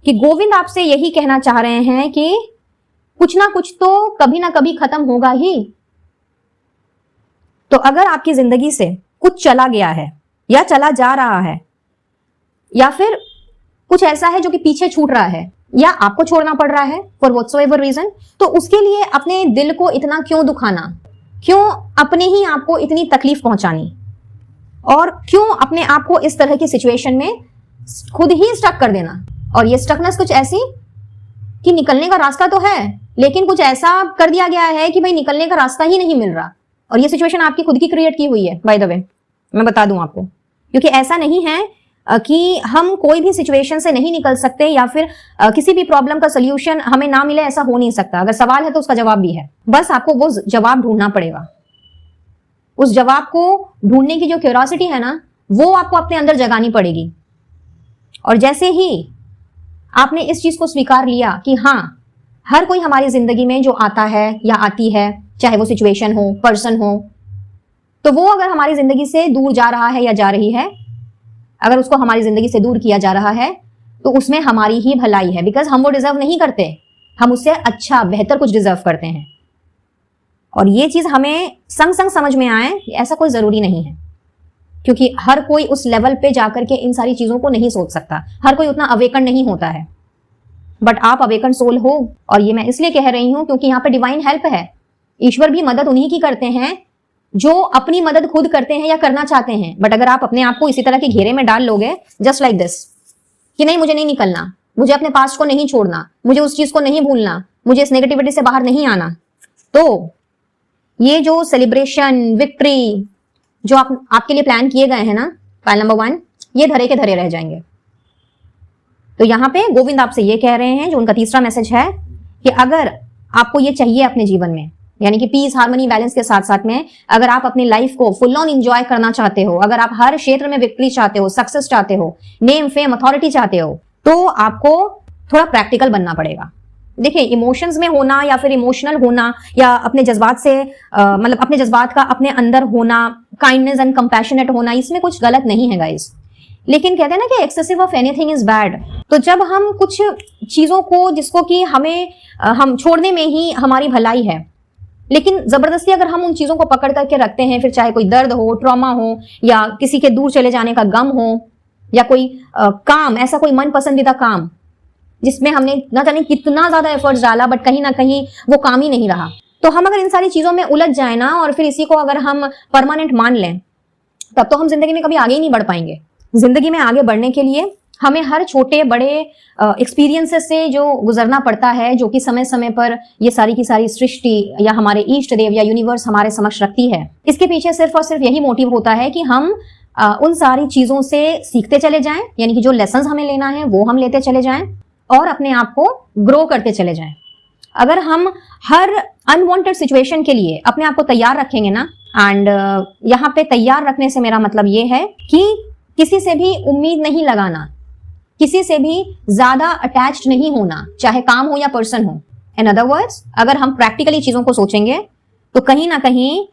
कि गोविंद आपसे यही कहना चाह रहे हैं कि कुछ ना कुछ तो कभी ना कभी खत्म होगा ही। तो अगर आपकी जिंदगी से कुछ चला गया है या चला जा रहा है, या फिर कुछ ऐसा है जो कि पीछे छूट रहा है या आपको छोड़ना पड़ रहा है फॉर व्हाटसोएवर रीजन, तो उसके लिए अपने दिल को इतना क्यों दुखाना, क्यों अपने ही आपको इतनी तकलीफ पहुंचानी, और क्यों अपने आप को इस तरह की सिचुएशन में खुद ही स्टक कर देना। और ये स्टकनेस कुछ ऐसी कि निकलने का रास्ता तो है, लेकिन कुछ ऐसा कर दिया गया है कि भाई निकलने का रास्ता ही नहीं मिल रहा। और ये सिचुएशन आपकी खुद की क्रिएट की हुई है, बाय द वे, मैं बता दूं आपको, क्योंकि ऐसा नहीं है कि हम कोई भी सिचुएशन से नहीं निकल सकते या फिर किसी भी प्रॉब्लम का सोल्यूशन हमें ना मिले, ऐसा हो नहीं सकता। अगर सवाल है तो उसका जवाब भी है, बस आपको वो जवाब ढूंढना पड़ेगा। उस जवाब को ढूंढने की जो क्यूरियोसिटी है ना, वो आपको अपने अंदर जगानी पड़ेगी। और जैसे ही आपने इस चीज को स्वीकार लिया कि हाँ, हर कोई हमारी जिंदगी में जो आता है या आती है, चाहे वो सिचुएशन हो, पर्सन हो, तो वो अगर हमारी जिंदगी से दूर जा रहा है या जा रही है, अगर उसको हमारी जिंदगी से दूर किया जा रहा है, तो उसमें हमारी ही भलाई है, बिकॉज हम वो डिजर्व नहीं करते, हम उससे अच्छा बेहतर कुछ डिजर्व करते हैं। और ये चीज हमें संग संग समझ में आए, ऐसा कोई जरूरी नहीं है, क्योंकि हर कोई उस लेवल पे जाकर के इन सारी चीजों को नहीं सोच सकता, हर कोई उतना अवेकन नहीं होता है। बट आप अवेकन सोल हो, और ये मैं इसलिए कह रही हूं क्योंकि यहाँ पे डिवाइन हेल्प है। ईश्वर भी मदद उन्हीं की करते हैं जो अपनी मदद खुद करते हैं या करना चाहते हैं। बट अगर आप अपने आप को इसी तरह के घेरे में डाल लोगे, जस्ट लाइक दिस, कि नहीं मुझे नहीं निकलना, मुझे अपने पास्ट को नहीं छोड़ना, मुझे उस चीज को नहीं भूलना, मुझे इस नेगेटिविटी से बाहर नहीं आना, तो ये जो सेलिब्रेशन, विक्ट्री जो आपके लिए प्लान किए गए हैं ना, फाइल नंबर 1, ये धरे के धरे रह जाएंगे। तो यहाँ पे गोविंद आपसे ये कह रहे हैं, जो उनका तीसरा मैसेज है, कि अगर आपको ये चाहिए अपने जीवन में, यानी कि पीस, हार्मनी, बैलेंस के साथ साथ में अगर आप अपनी लाइफ को फुल ऑन एंजॉय करना चाहते हो, अगर आप हर क्षेत्र में विक्ट्री चाहते हो, सक्सेस चाहते हो, नेम, फेम, अथॉरिटी चाहते हो, तो आपको थोड़ा प्रैक्टिकल बनना पड़ेगा। देखिए, इमोशंस में होना या फिर इमोशनल होना या अपने जज्बात से मतलब अपने जज्बात का अपने अंदर होना, काइंडनेस एंड कंपैशनेट होना, इसमें कुछ गलत नहीं है गाइस। लेकिन कहते हैं ना कि excessive of anything is bad. तो जब हम कुछ चीजों को, जिसको कि हमें हम छोड़ने में ही हमारी भलाई है, लेकिन जबरदस्ती अगर हम उन चीजों को पकड़ करके रखते हैं, फिर चाहे कोई दर्द हो, ट्रॉमा हो, या किसी के दूर चले जाने का गम हो, या कोई काम, ऐसा कोई मन पसंदीदा काम जिसमें हमने ना जाने कितना ज्यादा एफर्ट्स डाला, बट कहीं ना कहीं वो काम ही नहीं रहा, तो हम अगर इन सारी चीजों में उलझ जाए ना, और फिर इसी को अगर हम परमानेंट मान लें, तब तो हम जिंदगी में कभी आगे ही नहीं बढ़ पाएंगे। जिंदगी में आगे बढ़ने के लिए हमें हर छोटे बड़े एक्सपीरियंसेस से जो गुजरना पड़ता है, जो कि समय समय पर ये सारी की सारी सृष्टि या हमारे इष्ट देव या यूनिवर्स हमारे समक्ष रखती है, इसके पीछे सिर्फ और सिर्फ यही मोटिव होता है कि हम उन सारी चीजों से सीखते चले जाएं, यानी कि जो लेसन्स हमें लेना है वो हम लेते चले जाएं और अपने आप को ग्रो करते चले जाएं। अगर हम हर अनवांटेड सिचुएशन के लिए अपने आप को तैयार रखेंगे ना, एंड यहाँ पे तैयार रखने से मेरा मतलब ये है कि किसी से भी उम्मीद नहीं लगाना, किसी से भी ज्यादा अटैच्ड नहीं होना, चाहे काम हो या पर्सन हो। इन अदर वर्ड्स, अगर हम प्रैक्टिकली चीजों को सोचेंगे तो कहीं ना कहीं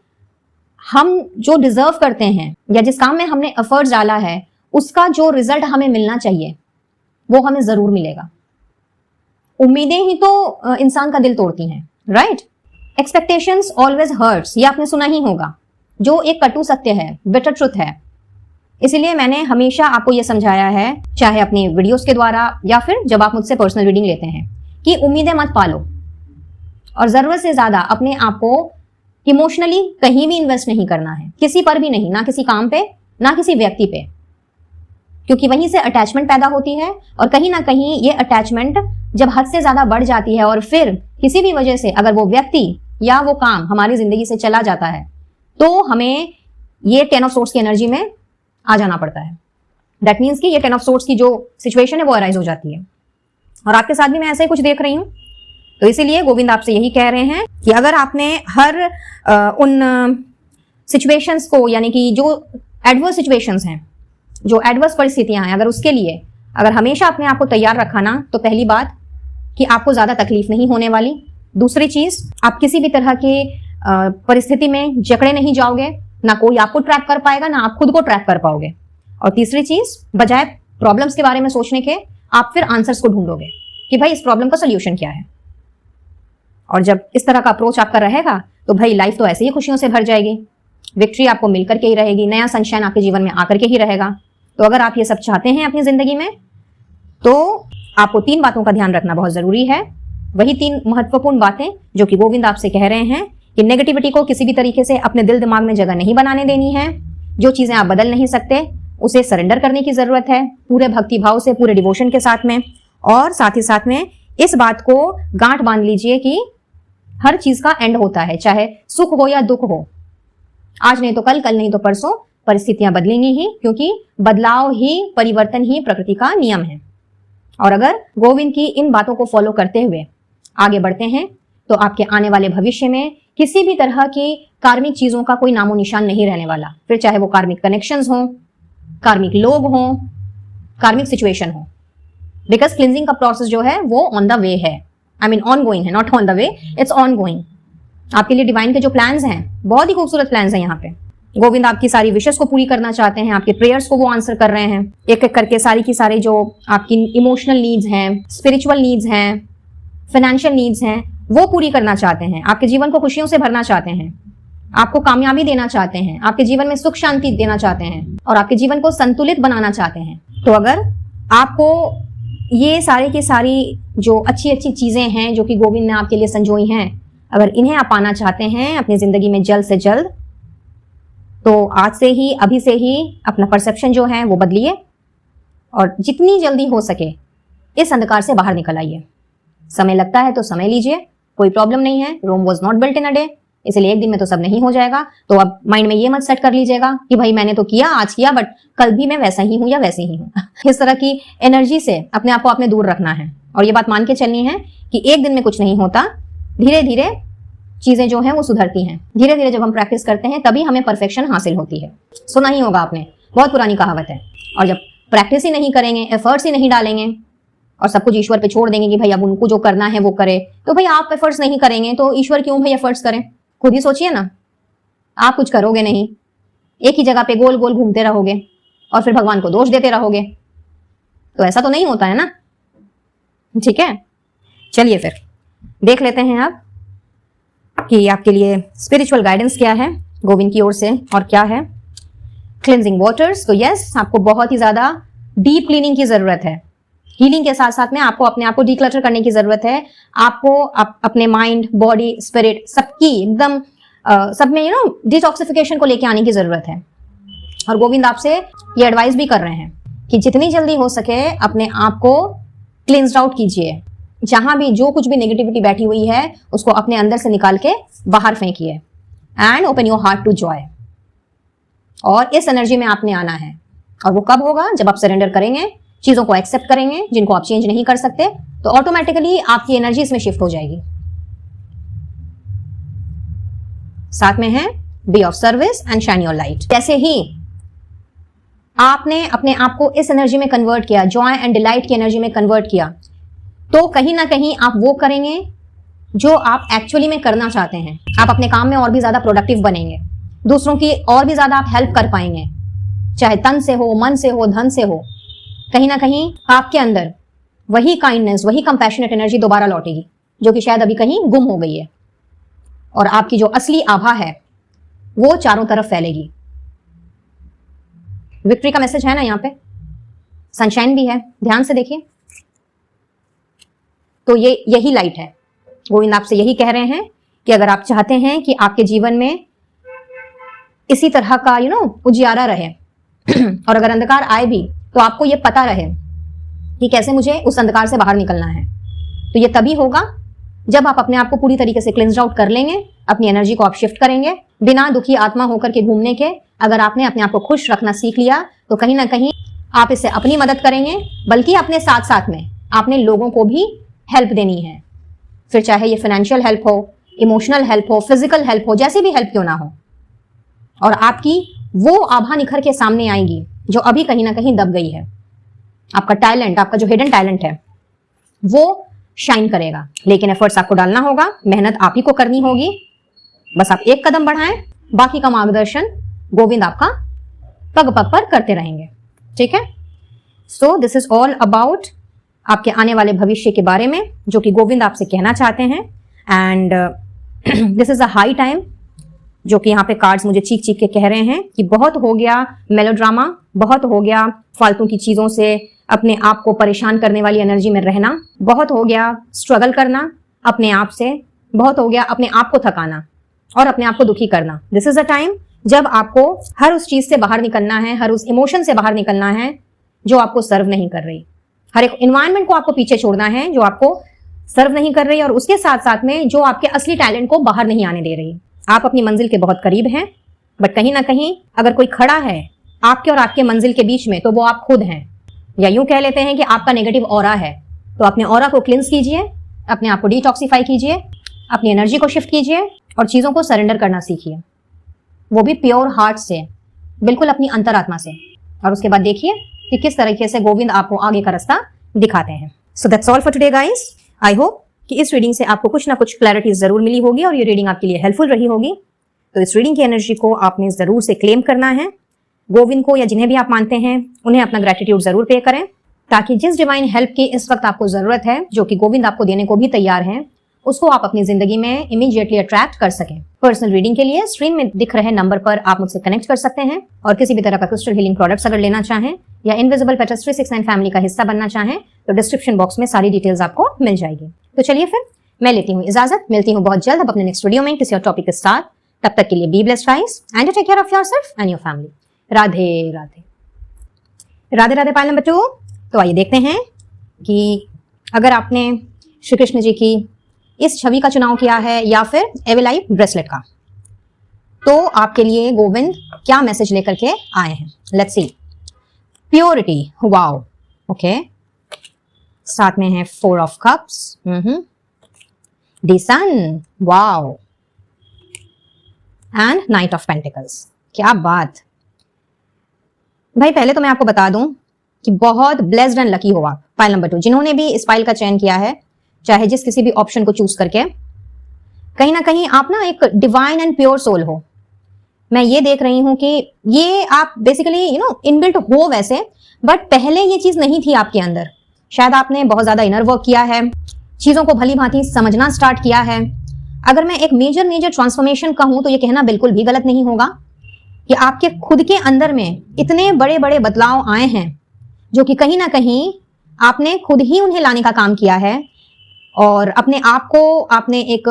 हम जो डिजर्व करते हैं या जिस काम में हमने एफर्ट्स डाला है, उसका जो रिजल्ट हमें मिलना चाहिए वो हमें जरूर मिलेगा। उम्मीदें ही तो इंसान का दिल तोड़ती हैं, राइट? एक्सपेक्टेशंस ऑलवेज हर्ट्स, ये आपने सुना ही होगा, जो एक कटु सत्य है, बिटर ट्रुथ है। इसीलिए मैंने हमेशा आपको यह समझाया है, चाहे अपनी वीडियोस के द्वारा या फिर जब आप मुझसे पर्सनल रीडिंग लेते हैं, कि उम्मीदें मत पालो और जरूरत से ज्यादा अपने आप को इमोशनली कहीं भी इन्वेस्ट नहीं करना है, किसी पर भी नहीं, ना किसी काम पे, ना किसी व्यक्ति पे, क्योंकि वहीं से अटैचमेंट पैदा होती है। और कहीं ना कहीं ये अटैचमेंट जब हद से ज्यादा बढ़ जाती है और फिर किसी भी वजह से अगर वो व्यक्ति या वो काम हमारी जिंदगी से चला जाता है, तो हमें ये 10 ऑफ सोर्ड्स की एनर्जी में आ जाना पड़ता है। दैट मीन्स कि ये 10 ऑफ सोर्ड्स की जो सिचुएशन है वो अराइज हो जाती है। और आपके साथ भी मैं ऐसे ही कुछ देख रही हूं। तो इसीलिए गोविंद आपसे यही कह रहे हैं कि अगर आपने हर उन सिचुएशंस को, यानी कि जो एडवर्स सिचुएशंस हैं, जो एडवर्स परिस्थितियां हैं, अगर उसके लिए अगर हमेशा अपने आप को तैयार रखा ना, तो पहली बात कि आपको ज्यादा तकलीफ नहीं होने वाली। दूसरी चीज, आप किसी भी तरह की परिस्थिति में जकड़े नहीं जाओगे, ना कोई आपको ट्रैप कर पाएगा, ना आप खुद को ट्रैप कर पाओगे। और तीसरी चीज, बजाय प्रॉब्लम्स के बारे में सोचने के, आप फिर आंसर्स को ढूंढोगे कि भाई इस प्रॉब्लम का सोल्यूशन क्या है। और जब इस तरह का अप्रोच आपका रहेगा, तो भाई लाइफ तो ऐसे ही खुशियों से भर जाएगी, विक्ट्री आपको मिलकर के ही रहेगी, नया सनशाइन आपके जीवन में आकर के ही रहेगा। तो अगर आप ये सब चाहते हैं अपनी जिंदगी में, तो आपको 3 बातों का ध्यान रखना बहुत जरूरी है। वही 3 महत्वपूर्ण बातें जो कि गोविंद आपसे कह रहे हैं कि नेगेटिविटी को किसी भी तरीके से अपने दिल दिमाग में जगह नहीं बनाने देनी है। जो चीजें आप बदल नहीं सकते, उसे सरेंडर करने की जरूरत है, पूरे भक्ति भाव से, पूरे डिवोशन के साथ में। और साथ ही साथ में इस बात को गांठ बांध लीजिए कि हर चीज का एंड होता है, चाहे सुख हो या दुख हो। आज नहीं तो कल, कल नहीं तो परसों परिस्थितियां बदलेंगी ही, क्योंकि बदलाव ही, परिवर्तन ही प्रकृति का नियम है। और अगर गोविंद की इन बातों को फॉलो करते हुए आगे बढ़ते हैं, तो आपके आने वाले भविष्य में किसी भी तरह की कार्मिक चीजों का कोई नामो निशान नहीं रहने वाला। फिर चाहे वो कार्मिक कनेक्शंस हों, कार्मिक लोग हों, कार्मिक सिचुएशन हो, बिकॉज क्लिनजिंग का प्रोसेस जो है वो ऑन द वे है, आई मीन ऑन गोइंग है, not on the way, it's on going. आपके लिए डिवाइन के जो प्लान्स हैं, बहुत ही खूबसूरत प्लान्स हैं। यहाँ पे गोविंद आपकी सारी विशेष को पूरी करना चाहते हैं, आपके प्रेयर्स को वो आंसर कर रहे हैं, एक एक करके सारी की सारी जो आपकी इमोशनल नीड्स हैं, स्पिरिचुअल नीड्स हैं, फाइनेंशियल नीड्स हैं, वो पूरी करना चाहते हैं। आपके जीवन को खुशियों से भरना चाहते हैं, आपको कामयाबी देना चाहते हैं, आपके जीवन में सुख शांति देना चाहते हैं और आपके जीवन को संतुलित बनाना चाहते हैं। तो अगर आपको ये सारी की सारी जो अच्छी अच्छी चीजें हैं जो कि गोविंद ने आपके लिए संजोई हैं, अगर इन्हें आप पाना चाहते हैं अपनी जिंदगी में जल्द से जल्द, तो आज से ही, अभी से ही अपना परसेप्शन जो है वो बदलिए और जितनी जल्दी हो सके इस अंधकार से बाहर निकल आइए। समय लगता है तो समय लीजिए, कोई प्रॉब्लम नहीं है। Rome was not built in a day, इसलिए एक दिन में तो सब नहीं हो जाएगा। तो अब माइंड में ये मत सेट कर लीजिएगा कि भाई मैंने तो किया, आज किया, बट कल भी मैं वैसा ही हूं या वैसे ही हूं। इस तरह की एनर्जी से अपने आप को आपने दूर रखना है और ये बात मान के चलनी है कि एक दिन में कुछ नहीं होता, धीरे धीरे चीजें जो हैं वो सुधरती हैं। धीरे धीरे जब हम प्रैक्टिस करते हैं तभी हमें परफेक्शन हासिल होती है। सुना ही होगा आपने, बहुत पुरानी कहावत है। और जब प्रैक्टिस ही नहीं करेंगे, एफर्ट्स ही नहीं डालेंगे और सब कुछ ईश्वर पे छोड़ देंगे कि भाई अब उनको जो करना है वो करे, तो भाई आप एफर्ट्स नहीं करेंगे तो ईश्वर क्यों भाई एफर्ट्स करें? खुद ही सोचिए ना, आप कुछ करोगे नहीं, एक ही जगह पे गोल गोल घूमते रहोगे और फिर भगवान को दोष देते रहोगे, तो ऐसा तो नहीं होता है ना। ठीक है, चलिए फिर देख लेते हैं आप कि आपके लिए स्पिरिचुअल गाइडेंस क्या है गोविंद की ओर से और क्या है। क्लिनजिंग वाटर्स, तो यस, आपको बहुत ही ज्यादा डीप क्लीनिंग की जरूरत है। हीलिंग के साथ साथ में आपको अपने आप को डिक्लटर करने की जरूरत है। आपको अपने माइंड, बॉडी, स्पिरिट सबकी एकदम सब में डिटॉक्सिफिकेशन को लेके आने की जरूरत है। और गोविंद आपसे ये एडवाइस भी कर रहे हैं कि जितनी जल्दी हो सके अपने आप को क्लिंस्ड आउट कीजिए। जहां भी जो कुछ भी नेगेटिविटी बैठी हुई है उसको अपने अंदर से निकाल के बाहर फेंकिए and open your heart to joy. और इस एनर्जी में आपने आना है। और वो कब होगा? जब आप सरेंडर करेंगे, चीजों को एक्सेप्ट करेंगे जिनको आप चेंज नहीं कर सकते, तो ऑटोमेटिकली आपकी एनर्जी इसमें शिफ्ट हो जाएगी। साथ में है be of service and shine your light. जैसे ही आपने अपने आप को इस एनर्जी में कन्वर्ट किया, जॉय एंड डिलाइट की एनर्जी में कन्वर्ट किया, तो कहीं ना कहीं आप वो करेंगे जो आप एक्चुअली में करना चाहते हैं। आप अपने काम में और भी ज्यादा प्रोडक्टिव बनेंगे, दूसरों की और भी ज्यादा आप हेल्प कर पाएंगे, चाहे तन से हो, मन से हो, धन से हो। कहीं ना कहीं आपके अंदर वही काइंडनेस, वही कंपैशनेट एनर्जी दोबारा लौटेगी जो कि शायद अभी कहीं गुम हो गई है। और आपकी जो असली आभा है वो चारों तरफ फैलेगी। विक्ट्री का मैसेज है ना यहाँ पे, सनशाइन भी है, ध्यान से देखिए। तो ये यही लाइट है। गोविंद आपसे यही कह रहे हैं कि अगर आप चाहते हैं कि आपके जीवन में इसी तरह का उजियारा रहे और अगर अंधकार आए भी तो आपको ये पता रहे कि कैसे मुझे उस अंधकार से बाहर निकलना है, तो ये तभी होगा जब आप अपने आप को पूरी तरीके से क्लिंस्ड आउट कर लेंगे, अपनी एनर्जी को आप शिफ्ट करेंगे बिना दुखी आत्मा होकर के घूमने के। अगर आपने अपने आप को खुश रखना सीख लिया तो कहीं ना कहीं आप इससे अपनी मदद करेंगे, बल्कि अपने साथ साथ में आपने लोगों को भी हेल्प देनी है। फिर चाहे ये फाइनेंशियल हेल्प हो, इमोशनल हेल्प हो, फिजिकल हेल्प हो, जैसी भी हेल्प क्यों ना हो। और आपकी वो आभा निखर के सामने आएगी जो अभी कहीं ना कहीं दब गई है। आपका टैलेंट, आपका जो हिडन टैलेंट है वो शाइन करेगा। लेकिन एफर्ट्स आपको डालना होगा, मेहनत आप ही को करनी होगी। बस आप एक कदम बढ़ाएं, बाकी का मार्गदर्शन गोविंद आपका पग पग पर करते रहेंगे। ठीक है, so this is all about आपके आने वाले भविष्य के बारे में जो कि गोविंद आपसे कहना चाहते हैं। And this is a high time, जो कि यहाँ पे कार्ड्स मुझे चीख चीख के कह रहे हैं कि बहुत हो गया मेलोड्रामा, बहुत हो गया फालतू की चीजों से अपने आप को परेशान करने वाली एनर्जी में रहना, बहुत हो गया स्ट्रगल करना अपने आप से, बहुत हो गया अपने आप को थकाना और अपने आप को दुखी करना। दिस इज अ टाइम जब आपको हर उस चीज से बाहर निकलना है, हर उस इमोशन से बाहर निकलना है जो आपको सर्व नहीं कर रही। हर एक एनवायरनमेंट को आपको पीछे छोड़ना है जो आपको सर्व नहीं कर रही, और उसके साथ साथ में जो आपके असली टैलेंट को बाहर नहीं आने दे रही। आप अपनी मंजिल के बहुत करीब हैं, बट कहीं ना कहीं अगर कोई खड़ा है आपके और आपके मंजिल के बीच में तो वो आप खुद हैं। या यूं कह लेते हैं कि आपका नेगेटिव ऑरा है। तो अपने ऑरा को क्लिंस कीजिए, अपने आप को डिटॉक्सिफाई कीजिए, अपनी एनर्जी को शिफ्ट कीजिए और चीजों को सरेंडर करना सीखिए, वो भी प्योर हार्ट से, बिल्कुल अपनी अंतरात्मा से। और उसके बाद देखिए कि किस तरीके से गोविंद आपको आगे का रास्ता दिखाते हैं। So that's all for today guys. I hope कि इस रीडिंग से आपको कुछ ना कुछ क्लैरिटी जरूर मिली होगी और ये रीडिंग आपके लिए हेल्पफुल रही होगी। तो इस रीडिंग की एनर्जी को आपने जरूर से क्लेम करना है। गोविंद को या जिन्हें भी आप मानते हैं उन्हें अपना ग्रेटिट्यूड जरूर पे करें, ताकि जिस डिवाइन हेल्प की इस वक्त आपको जरूरत है, जो कि गोविंद आपको देने को भी तैयार हैं, उसको आप अपनी जिंदगी में इमीडिएटली अट्रैक्ट कर सकें। पर्सनल रीडिंग के लिए स्क्रीन में दिख रहे नंबर पर आप मुझसे कनेक्ट कर सकते हैं, और किसी भी तरह का क्रिस्टल हीलिंग प्रोडक्ट्स अगर लेना चाहें या इनविजिबल पेटर्स 369 फैमिली का हिस्सा बनना चाहें तो डिस्क्रिप्शन बॉक्स में सारी डिटेल्स आपको मिल जाएगी। तो चलिए फिर मैं लेती हूँ इजाजत, मिलती हूँ बहुत जल्द अब अपने नेक्स्ट वीडियो में किसी और टॉपिक के साथ। तब तक के लिए be blessed guys and take care of yourself and your family. Radhe Radhe. Radhe Radhe. Pile number 2। तो आइए देखते हैं कि अगर आपने श्री कृष्ण जी की इस छवि का चुनाव किया है या फिर एविलाई ब्रेसलेट का, तो आपके लिए गोविंद क्या मैसेज लेकर के आए हैं। Let's see. Purity, wow, okay. साथ में है 4 of cups, the sun, wow, and knight of pentacles. क्या बात भाई। पहले तो मैं आपको बता दूं कि बहुत ब्लेस्ड एंड लकी हो आप, पाइल नंबर 2, जिन्होंने भी इस पाइल का चयन किया है, चाहे जिस किसी भी ऑप्शन को चूज करके। कहीं ना कहीं आप ना एक डिवाइन एंड प्योर सोल हो। मैं ये देख रही हूं कि ये आप बेसिकली इनबिल्ट हो वैसे, बट पहले ये चीज नहीं थी आपके अंदर। शायद आपने बहुत ज्यादा इनर वर्क किया है, चीजों को भली भांति समझना स्टार्ट किया है। अगर मैं एक मेजर ट्रांसफॉर्मेशन कहूं तो ये कहना बिल्कुल भी गलत नहीं होगा कि आपके खुद के अंदर में इतने बड़े बड़े बदलाव आए हैं, जो कि कहीं ना कहीं आपने खुद ही उन्हें लाने का काम किया है, और अपने आप को आपने एक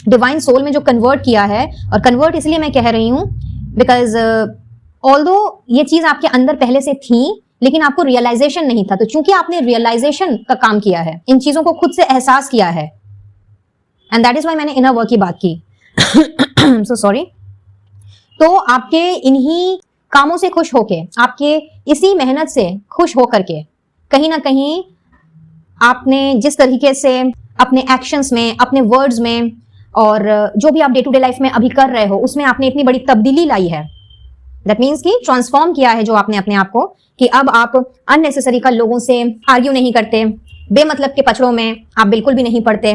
डिवाइन सोल में जो कन्वर्ट किया है। और कन्वर्ट इसलिए मैं कह रही हूं बिकॉज ऑल्दो ये चीज आपके अंदर पहले से थी, लेकिन आपको रियलाइजेशन नहीं था। तो चूंकि आपने रियलाइजेशन का काम किया है, इन चीजों को खुद से एहसास किया है, एंड दैट इज वाई मैंने इनर वर्क की बात की। So sorry. तो आपके इन्हीं कामों से खुश होके, आपके इसी मेहनत से खुश होकर के, कहीं ना कहीं आपने जिस तरीके से अपने एक्शंस में, अपने वर्ड्स में, और जो भी आप डे टू डे लाइफ में अभी कर रहे हो, उसमें आपने इतनी बड़ी तब्दीली लाई है। दैट मीन्स कि ट्रांसफॉर्म किया है जो आपने अपने आप को, कि अब आप अननेसेसरी का लोगों से आर्ग्यू नहीं करते, बेमतलब के पचड़ों में आप बिल्कुल भी नहीं पड़ते।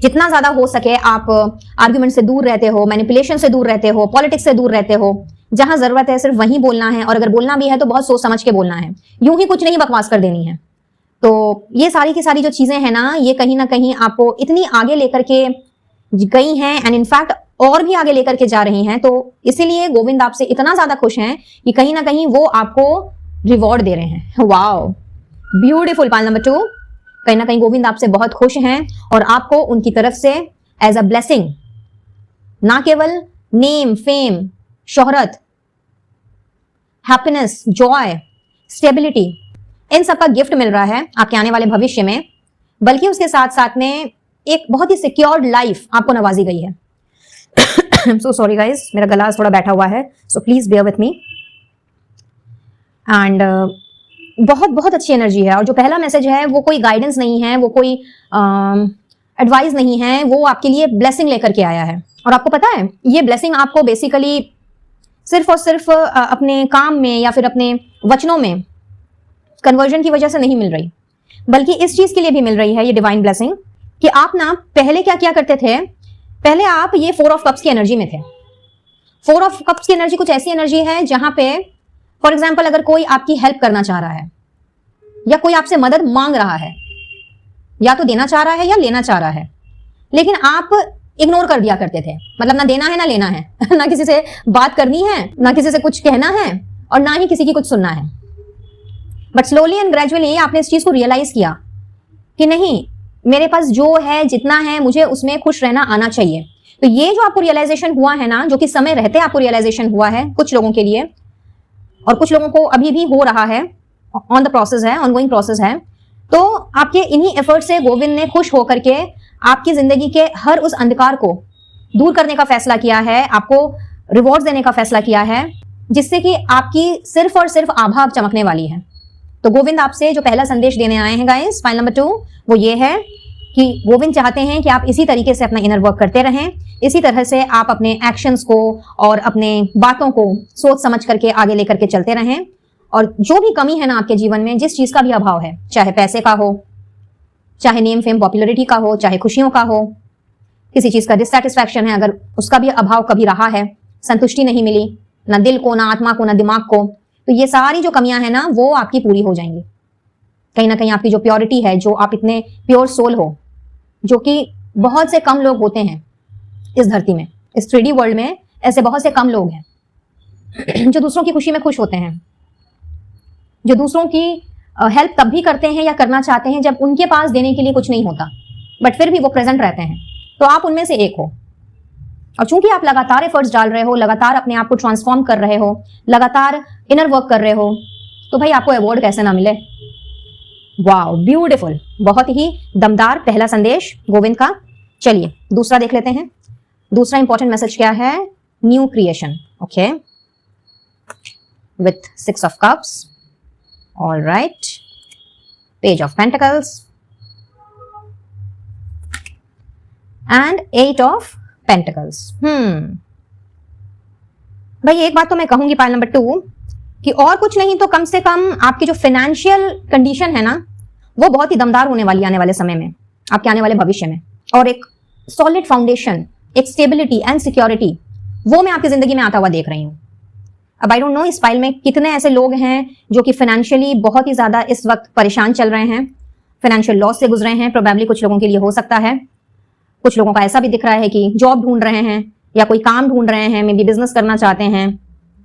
जितना ज्यादा हो सके आप आर्ग्यूमेंट से दूर रहते हो, मैनिपुलेशन से दूर रहते हो, पॉलिटिक्स से दूर रहते हो। जहां जरूरत है सिर्फ वहीं बोलना है, और अगर बोलना भी है तो बहुत सोच समझ के बोलना है, यूं ही कुछ नहीं बकवास कर देनी है। तो ये सारी की सारी जो चीजें हैं ना, ये कहीं ना कहीं आपको इतनी आगे लेकर के गई हैं, एंड इनफैक्ट और भी आगे लेकर के जा रही हैं। तो इसीलिए गोविंद आपसे इतना ज्यादा खुश हैं कि कहीं ना कहीं वो आपको रिवॉर्ड दे रहे हैं। Wow, beautiful. पाइल नंबर 2, कहीं ना कहीं गोविंद आपसे बहुत खुश हैं, और आपको उनकी तरफ से एज अ ब्लेसिंग ना केवल नेम, फेम, शोहरत, हैप्पीनेस, जॉय, स्टेबिलिटी, इन सब का गिफ्ट मिल रहा है आपके आने वाले भविष्य में, बल्कि उसके साथ साथ में एक बहुत ही सिक्योर्ड लाइफ आपको नवाजी गई है। सो सॉरी गाइज, मेरा गला थोड़ा बैठा हुआ है, so please bear with me. And बहुत बहुत अच्छी एनर्जी है। और जो पहला मैसेज है वो कोई गाइडेंस नहीं है, वो कोई एडवाइस नहीं है, वो आपके लिए ब्लेसिंग लेकर के आया है। और आपको पता है ये ब्लेसिंग आपको बेसिकली सिर्फ और सिर्फ अपने काम में या फिर अपने वचनों में कन्वर्जन की वजह से नहीं मिल रही, बल्कि इस चीज के लिए भी मिल रही है ये डिवाइन ब्लेसिंग, कि आप ना पहले क्या किया करते थे। पहले आप ये 4 ऑफ कप्स की एनर्जी में थे। 4 ऑफ कप्स की एनर्जी कुछ ऐसी एनर्जी है जहां पे फॉर एग्जाम्पल अगर कोई आपकी हेल्प करना चाह रहा है, या कोई आपसे मदद मांग रहा है, या तो देना चाह रहा है या लेना चाह रहा है, लेकिन आप इग्नोर कर दिया करते थे। मतलब ना देना है ना लेना है, ना किसी से बात करनी है, ना किसी से कुछ कहना है, और ना ही किसी की कुछ सुनना है। बट स्लोली एंड ग्रेजुअली आपने इस चीज को रियलाइज किया कि नहीं, मेरे पास जो है, जितना है, मुझे उसमें खुश रहना आना चाहिए। तो ये जो आपको रियलाइजेशन हुआ है ना, जो कि समय रहते आपको रियलाइजेशन हुआ है कुछ लोगों के लिए, और कुछ लोगों को अभी भी हो रहा है, ऑन द प्रोसेस है, ऑनगोइंग प्रोसेस है। तो आपके इन्हीं एफर्ट से गोविंद ने खुश होकर के आपकी जिंदगी के हर उस अंधकार को दूर करने का फैसला किया है, आपको रिवॉर्ड्स देने का फैसला किया है, जिससे कि आपकी सिर्फ और सिर्फ आभा चमकने वाली है। तो गोविंद आपसे जो पहला संदेश देने आए हैं गाइस, फाइल नंबर 2, वो ये है कि गोविंद चाहते हैं कि आप इसी तरीके से अपना इनर वर्क करते रहें, इसी तरह से आप अपने एक्शंस को और अपने बातों को सोच समझ करके आगे लेकर के चलते रहें। और जो भी कमी है ना आपके जीवन में, जिस चीज का भी अभाव है, चाहे पैसे का हो, चाहे नेम फेम पॉपुलैरिटी का हो, चाहे खुशियों का हो, किसी चीज का डिससैटिस्फैक्शन है, अगर उसका भी अभाव कभी रहा है, संतुष्टि नहीं मिली ना दिल को, ना आत्मा को, ना दिमाग को, तो ये सारी जो कमियां हैं ना वो आपकी पूरी हो जाएंगी। कहीं ना कहीं आपकी जो प्योरिटी है, जो आप इतने प्योर सोल हो, जो कि बहुत से कम लोग होते हैं इस धरती में, इस 3D वर्ल्ड में ऐसे बहुत से कम लोग हैं जो दूसरों की खुशी में खुश होते हैं, जो दूसरों की हेल्प तब भी करते हैं या करना चाहते हैं जब उनके पास देने के लिए कुछ नहीं होता, बट फिर भी वो प्रेजेंट रहते हैं। तो आप उनमें से एक हो। और चूंकि आप लगातार एफर्ट्स डाल रहे हो, लगातार अपने आप को ट्रांसफॉर्म कर रहे हो, लगातार इनर वर्क कर रहे हो, तो भाई आपको अवार्ड कैसे ना मिले। वाओ, ब्यूटीफुल, बहुत ही दमदार पहला संदेश गोविंद का। चलिए दूसरा देख लेते हैं। दूसरा इंपॉर्टेंट मैसेज क्या है? New creation. Okay, with 6 of cups, all right, page of pentacles and 8 of pentacles. भाई एक बात तो मैं कहूंगी पाइल नंबर 2 कि और कुछ नहीं तो कम से कम आपकी जो फाइनेंशियल कंडीशन है ना वो बहुत ही दमदार होने वाली आने वाले समय में, आपके आने वाले भविष्य में। और एक सॉलिड फाउंडेशन, एक स्टेबिलिटी एंड सिक्योरिटी, वो मैं आपकी जिंदगी में आता हुआ देख रही हूं। अब आई डोंट नो इस फाइल में कितने ऐसे लोग हैं जो कि फाइनेंशियली बहुत ही ज्यादा इस वक्त परेशान चल रहे हैं, फाइनेंशियल लॉस से गुजरे हैं। प्रोबेबली कुछ लोगों के लिए हो सकता है, कुछ लोगों का ऐसा भी दिख रहा है कि जॉब ढूंढ रहे हैं या कोई काम ढूंढ रहे हैं, मे बी बिजनेस करना चाहते हैं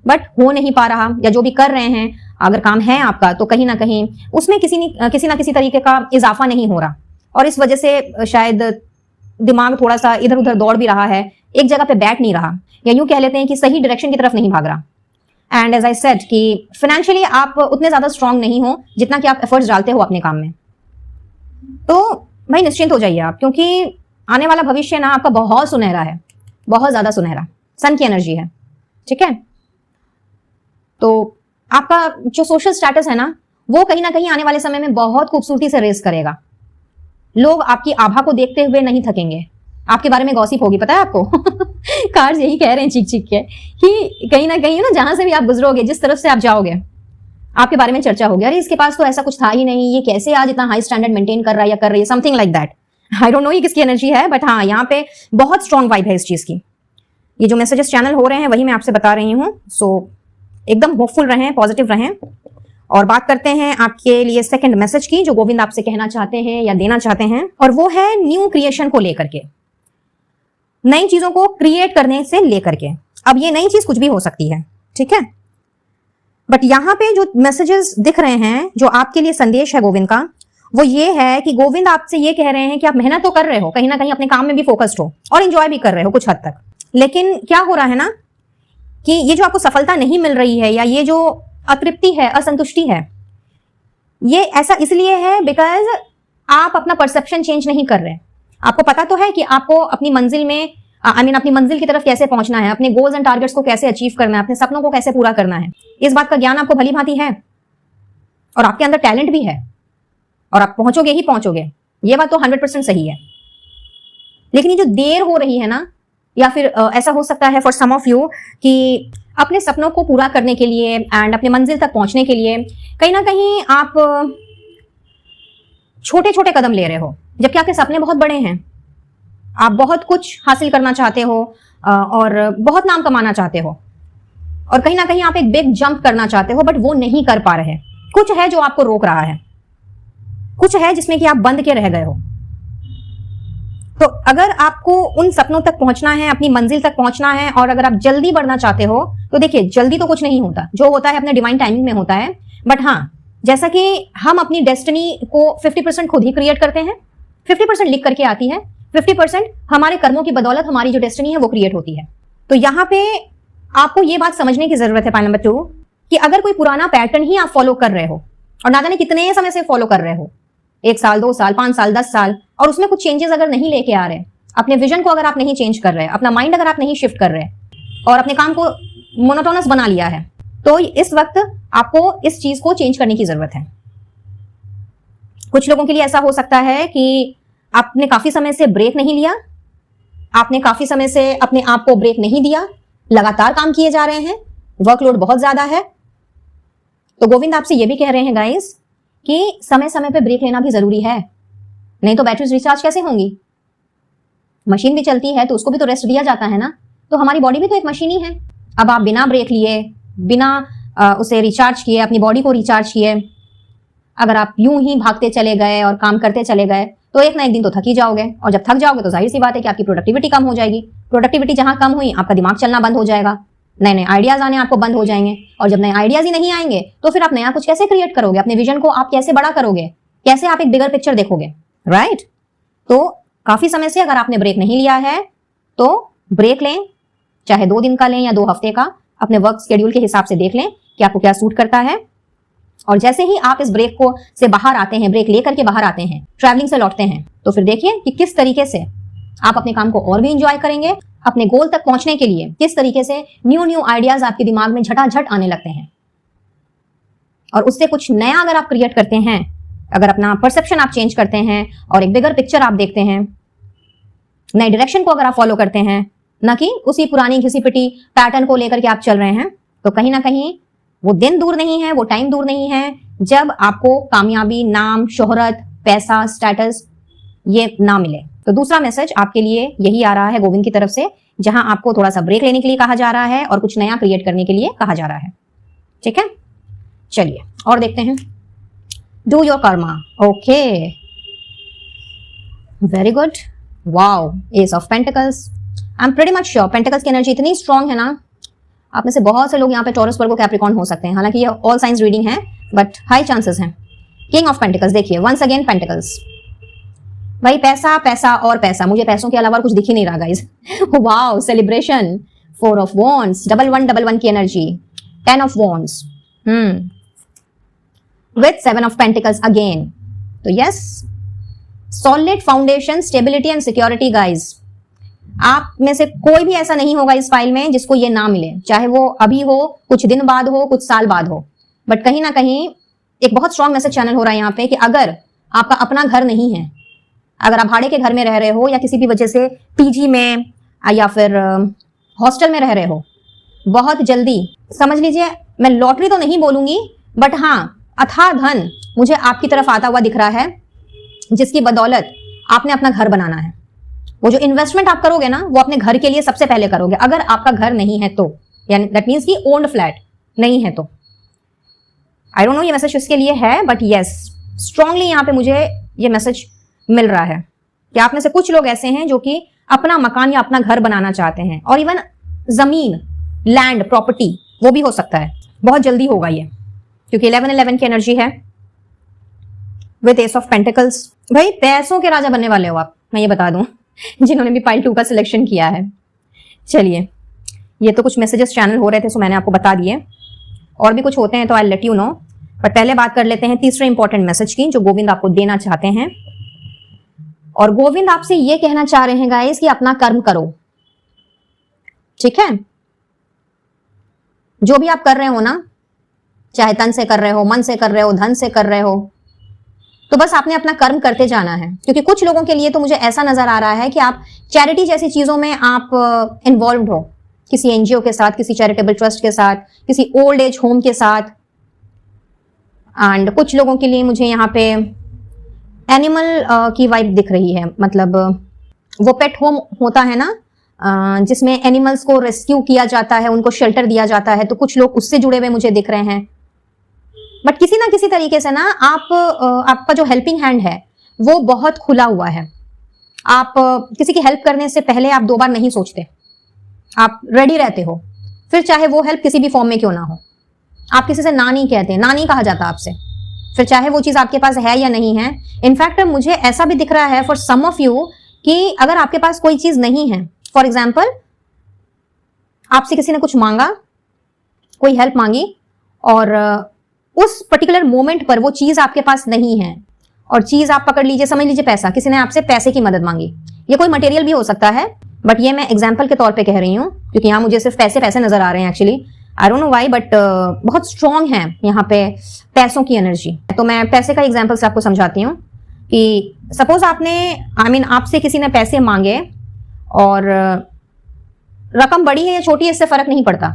बट हो नहीं पा रहा, या जो भी कर रहे हैं अगर काम है आपका तो कहीं ना कहीं उसमें किसी ना किसी तरीके का इजाफा नहीं हो रहा, और इस वजह से शायद दिमाग थोड़ा सा इधर उधर दौड़ भी रहा है, एक जगह पे बैठ नहीं रहा, या यूं कह लेते हैं कि सही डायरेक्शन की तरफ नहीं भाग रहा। एंड एज आई सेड कि फाइनेंशियली आप उतने ज्यादा स्ट्रांग नहीं हो जितना कि आप एफर्ट्स डालते हो अपने काम में। तो भाई निश्चिंत हो जाइए आप, क्योंकि आने वाला भविष्य ना आपका बहुत सुनहरा है, बहुत ज्यादा सुनहरा, सन की एनर्जी है। ठीक है, तो आपका जो सोशल स्टेटस है ना वो कहीं ना कहीं आने वाले समय में बहुत खूबसूरती से रेस करेगा। लोग आपकी आभा को देखते हुए नहीं थकेंगे, आपके बारे में गॉसिप होगी, पता है आपको कार्ड्स यही कह रहे हैं चीख चीख के कि कहीं ना कहीं ना जहां से भी आप गुजरोगे, जिस तरफ से आप जाओगे, आपके बारे में चर्चा होगी, अरे इसके पास तो ऐसा कुछ था ही नहीं, ये कैसे आज इतना हाई स्टैंडर्ड मेंटेन कर रहा है या कर रही है, something like that. I don't know ये किसकी एनर्जी है, बट हाँ यहाँ पे बहुत स्ट्रॉन्ग वाइब है इस चीज की। ये जो मैसेजेस चैनल हो रहे हैं वही मैं आपसे बता रही हूँ। सो एकदम होपफुल रहें, पॉजिटिव रहें। और बात करते हैं आपके लिए सेकंड मैसेज की, जो गोविंद आपसे कहना चाहते हैं या देना चाहते हैं, और वो है न्यू क्रिएशन को लेकर के, नई चीजों को क्रिएट करने से लेकर के। अब ये नई चीज कुछ भी हो सकती है, ठीक है, बट यहां पे जो मैसेजेस दिख रहे हैं, जो आपके लिए संदेश है गोविंद का, वो ये है कि गोविंद आपसे ये कह रहे हैं कि आप मेहनत तो कर रहे हो, कहीं ना कहीं अपने काम में भी फोकस्ड हो और एंजॉय भी कर रहे हो कुछ हद तक, लेकिन क्या हो रहा है ना कि ये जो आपको सफलता नहीं मिल रही है, या ये जो अतृप्ति है, असंतुष्टि है, ये ऐसा इसलिए है बिकॉज आप अपना परसेप्शन चेंज नहीं कर रहे। आपको पता तो है कि आपको अपनी मंजिल में अपनी मंजिल की तरफ कैसे पहुंचना है, अपने गोल्स एंड टारगेट्स को कैसे अचीव करना है, अपने सपनों को कैसे पूरा करना है, इस बात का ज्ञान आपको भली भांति है, और आपके अंदर टैलेंट भी है, और आप पहुंचोगे ही पहुंचोगे, ये बात तो 100% सही है। लेकिन ये जो देर हो रही है ना, या फिर ऐसा हो सकता है फॉर सम ऑफ यू कि अपने सपनों को पूरा करने के लिए एंड अपने मंजिल तक पहुंचने के लिए कहीं ना कहीं आप छोटे छोटे कदम ले रहे हो, जबकि आपके सपने बहुत बड़े हैं। आप बहुत कुछ हासिल करना चाहते हो और बहुत नाम कमाना चाहते हो, और कहीं ना कहीं आप एक बिग जंप करना चाहते हो, बट वो नहीं कर पा रहे। कुछ है जो आपको रोक रहा है, कुछ है जिसमें कि आप बंद के रह गए हो। तो अगर आपको उन सपनों तक पहुंचना है, अपनी मंजिल तक पहुंचना है, और अगर आप जल्दी बढ़ना चाहते हो, तो देखिए जल्दी तो कुछ नहीं होता, जो होता है अपने डिवाइन टाइमिंग में होता है। बट हाँ, जैसा कि हम अपनी डेस्टिनी को 50% खुद ही क्रिएट करते हैं, 50% लिख करके आती है, 50% हमारे कर्मों की बदौलत हमारी जो डेस्टिनी है वो क्रिएट होती है। तो यहाँ पे आपको ये बात समझने की जरूरत है, पॉइंट नंबर 2, कि अगर कोई पुराना पैटर्न ही आप फॉलो कर रहे हो, और ना जाने कितने समय से फॉलो कर रहे हो, 1 साल, 2 साल, 5 साल, 10 साल, और उसमें कुछ चेंजेस अगर नहीं लेके आ रहे, अपने विजन को अगर आप नहीं चेंज कर रहे, अपना माइंड अगर आप नहीं शिफ्ट कर रहे, और अपने काम को मोनोटोनस बना लिया है, तो इस वक्त आपको इस चीज को चेंज करने की जरूरत है। कुछ लोगों के लिए ऐसा हो सकता है कि आपने काफी समय से ब्रेक नहीं लिया, आपने काफी समय से अपने आप को ब्रेक नहीं दिया, लगातार काम किए जा रहे हैं, वर्कलोड बहुत ज्यादा है, तो गोविंद आपसे ये भी कह रहे हैं गाइस कि समय समय पे ब्रेक लेना भी जरूरी है, नहीं तो बैटरीज रिचार्ज कैसे होंगी। मशीन भी चलती है तो उसको भी तो रेस्ट दिया जाता है ना, तो हमारी बॉडी भी तो एक मशीन ही है। अब आप बिना ब्रेक लिए, बिना उसे रिचार्ज किए, अपनी बॉडी को रिचार्ज किए अगर आप यूं ही भागते चले गए और काम करते चले गए तो एक ना एक दिन तो थक ही जाओगे, और जब थक जाओगे तो जाहिर सी बात है कि आपकी प्रोडक्टिविटी कम हो जाएगी। प्रोडक्टिविटी जहां कम हुई, आपका दिमाग चलना बंद हो जाएगा, नए नए आइडियाज आने आपको बंद हो जाएंगे, और जब नए आइडियाज ही नहीं आएंगे तो फिर आप नया कुछ कैसे क्रिएट करोगे, अपने विजन को आप कैसे बड़ा करोगे, कैसे आप एक बिगर पिक्चर देखोगे, राइट। तो काफी समय से अगर आपने ब्रेक नहीं लिया है तो ब्रेक लें, चाहे 2 दिन का लें या 2 हफ्ते का, अपने वर्क शेड्यूल के हिसाब से देख लें कि आपको क्या सूट करता है। और जैसे ही आप इस ब्रेक को से बाहर आते हैं, ब्रेक लेकर के बाहर आते हैं, ट्रैवलिंग से लौटते हैं, तो फिर देखिए कि किस तरीके से आप अपने काम को और भी इंजॉय करेंगे, अपने गोल तक पहुंचने के लिए किस तरीके से न्यू आइडियाज आपके दिमाग में झटाझट आने लगते हैं, और उससे कुछ नया अगर आप क्रिएट करते हैं, अगर अपना परसेप्शन आप चेंज करते हैं और एक बिगर पिक्चर आप देखते हैं, नए डायरेक्शन को अगर आप फॉलो करते हैं, ना कि उसी पुरानी घिसी पिटी पैटर्न को लेकर के आप चल रहे हैं, तो कहीं ना कहीं वो दिन दूर नहीं है, वो टाइम दूर नहीं है जब आपको कामयाबी, नाम, शोहरत, पैसा, स्टेटस ये ना मिले। तो दूसरा मैसेज आपके लिए यही आ रहा है गोविंद की तरफ से, जहां आपको थोड़ा सा ब्रेक लेने के लिए कहा जा रहा है और कुछ नया क्रिएट करने के लिए कहा जा रहा है। ठीक है, चलिए और देखते हैं। Do your Karma, okay, very good, wow, S of pentacles. I am pretty much sure pentacles की एनर्जी इतनी स्ट्रांग है ना, आप में से बहुत से लोग यहाँ पे टॉरस, वर्गो, कैप्रिकॉर्न हो सकते हैं, हालांकि ये ऑल साइंस रीडिंग है बट हाई चांसेस हैं। किंग ऑफ पेंटिकल्स, देखिए वंस अगेन पेंटिकल्स, भाई पैसा पैसा और पैसा, मुझे पैसों के अलावा कुछ दिख ही नहीं रहा guys. Wow, celebration, 4 of wands, 1111 की energy, 10 of wands, with 7 of pentacles again. तो yes, solid foundation, stability and security guys. आप में से कोई भी ऐसा नहीं होगा इस फाइल में जिसको ये ना मिले, चाहे वो अभी हो, कुछ दिन बाद हो, कुछ साल बाद हो, बट कहीं ना कहीं एक बहुत स्ट्रांग मैसेज चैनल हो रहा है यहाँ पे कि अगर आपका अपना घर नहीं है, अगर आप भाड़े के घर में रह रहे हो या किसी भी वजह से पीजी में या फिर हॉस्टल में रह रहे हो, बहुत जल्दी समझ लीजिए, मैं लॉटरी तो नहीं बोलूंगी बट हाँ, अथाह धन मुझे आपकी तरफ आता हुआ दिख रहा है, जिसकी बदौलत आपने अपना घर बनाना है। वो जो इन्वेस्टमेंट आप करोगे ना, वो अपने घर के लिए सबसे पहले करोगे, अगर आपका घर नहीं है तो, यानी दैट मीन्स कि ओन्ड फ्लैट नहीं है तो। आई डोंट नो ये मैसेज किसके लिए है, बट यस, स्ट्रांगली यहाँ पे मुझे ये मैसेज मिल रहा है कि आप में से कुछ लोग ऐसे हैं जो कि अपना मकान या अपना घर बनाना चाहते हैं, और इवन जमीन, लैंड, प्रॉपर्टी, वो भी हो सकता है, बहुत जल्दी होगा ये, क्योंकि 1111 की एनर्जी है विद एस ऑफ पेंटिकल्स। भाई पैसों के राजा बनने वाले हो आप, मैं ये बता दूं जिन्होंने भी पाइल 2 का सिलेक्शन किया है। चलिए, ये तो कुछ मैसेजेस चैनल हो रहे थे, सो मैंने आपको बता दिए, और भी कुछ होते हैं तो आई लेट यू नो, पर पहले बात कर लेते हैं तीसरे इंपॉर्टेंट मैसेज की जो गोविंद आपको देना चाहते हैं। और गोविंद आपसे ये कहना चाह रहे हैं गाइस कि अपना कर्म करो, ठीक है। जो भी आप कर रहे हो ना, चाहे तन से कर रहे हो, मन से कर रहे हो, धन से कर रहे हो, तो बस आपने अपना कर्म करते जाना है। क्योंकि कुछ लोगों के लिए तो मुझे ऐसा नजर आ रहा है कि आप चैरिटी जैसी चीजों में आप इन्वॉल्व हो, किसी एनजीओ के साथ, किसी चैरिटेबल ट्रस्ट के साथ, किसी ओल्ड एज होम के साथ। एंड कुछ लोगों के लिए मुझे यहाँ पे एनिमल की वाइब दिख रही है, मतलब वो पेट होम होता है ना, जिसमें एनिमल्स को रेस्क्यू किया जाता है, उनको शेल्टर दिया जाता है, तो कुछ लोग उससे जुड़े हुए मुझे दिख रहे हैं। बट किसी ना किसी तरीके से ना आपका जो हेल्पिंग हैंड है वो बहुत खुला हुआ है। आप किसी की हेल्प करने से पहले आप 2 बार नहीं सोचते, आप रेडी रहते हो, फिर चाहे वो हेल्प किसी भी फॉर्म में क्यों ना हो। आप किसी से ना नहीं कहते, ना नहीं कहा जाता आपसे, फिर चाहे वो चीज आपके पास है या नहीं है। इनफैक्ट मुझे ऐसा भी दिख रहा है फॉर सम ऑफ यू कि अगर आपके पास कोई चीज नहीं है, फॉर एग्जाम्पल आपसे किसी ने कुछ मांगा, कोई हेल्प मांगी, और उस पर्टिकुलर मोमेंट पर वो चीज आपके पास नहीं है, और चीज आप पकड़ लीजिए, समझ लीजिए पैसा, किसी ने आपसे पैसे की मदद मांगी, ये कोई मटेरियल भी हो सकता है, बट ये मैं एग्जाम्पल के तौर पे कह रही हूँ क्योंकि यहाँ मुझे सिर्फ पैसे पैसे नजर आ रहे हैं actually, I don't know why, but बहुत स्ट्रांग है यहाँ पे पैसों की एनर्जी। तो मैं पैसे का एग्जाम्पल से आपको समझाती हूँ कि सपोज आपने आपसे किसी ने पैसे मांगे और रकम बड़ी है या छोटी है इससे फर्क नहीं पड़ता,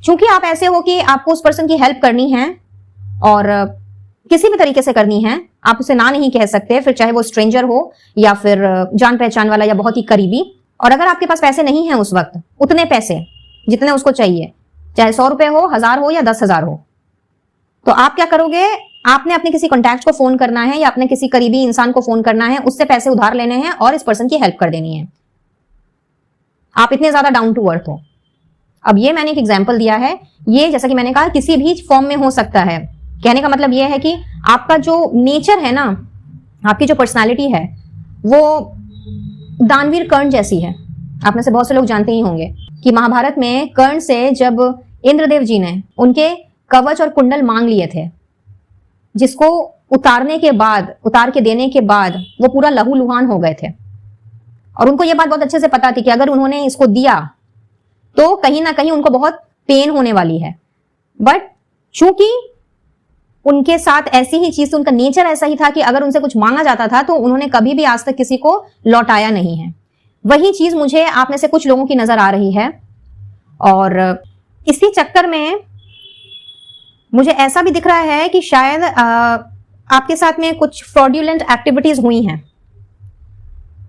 क्योंकि आप ऐसे हो कि आपको उस पर्सन की हेल्प करनी है और किसी भी तरीके से करनी है, आप उसे ना नहीं कह सकते, फिर चाहे वो स्ट्रेंजर हो या फिर जान पहचान वाला या बहुत ही करीबी। और अगर आपके पास पैसे नहीं हैं उस वक्त, उतने पैसे जितने उसको चाहिए, चाहे 100 रुपए हो, 1000 हो या 10,000 हो, तो आप क्या करोगे? आपने अपने किसी कॉन्टैक्ट को फोन करना है या अपने किसी करीबी इंसान को फोन करना है, उससे पैसे उधार लेने हैं और इस पर्सन की हेल्प कर देनी है। आप इतने ज्यादा डाउन टू अर्थ हो। अब ये मैंने एक एग्जाम्पल दिया है, ये जैसा कि मैंने कहा किसी भी फॉर्म में हो सकता है। कहने का मतलब ये है कि आपका जो नेचर है ना, आपकी जो पर्सनालिटी है वो दानवीर कर्ण जैसी है। आप में से बहुत से लोग जानते ही होंगे कि महाभारत में कर्ण से जब इंद्रदेव जी ने उनके कवच और कुंडल मांग लिए थे, जिसको उतार के देने के बाद वो पूरा लहूलुहान हो गए थे। और उनको ये बात बहुत अच्छे से पता थी कि अगर उन्होंने इसको दिया तो कहीं ना कहीं उनको बहुत पेन होने वाली है। बट चूंकि उनके साथ ऐसी ही चीज, उनका नेचर ऐसा ही था कि अगर उनसे कुछ मांगा जाता था तो उन्होंने कभी भी आज तक किसी को लौटाया नहीं है। वही चीज मुझे आप में से कुछ लोगों की नजर आ रही है। और इसी चक्कर में मुझे ऐसा भी दिख रहा है कि शायद आपके साथ में कुछ फ्रॉड्यूलेंट एक्टिविटीज हुई हैं,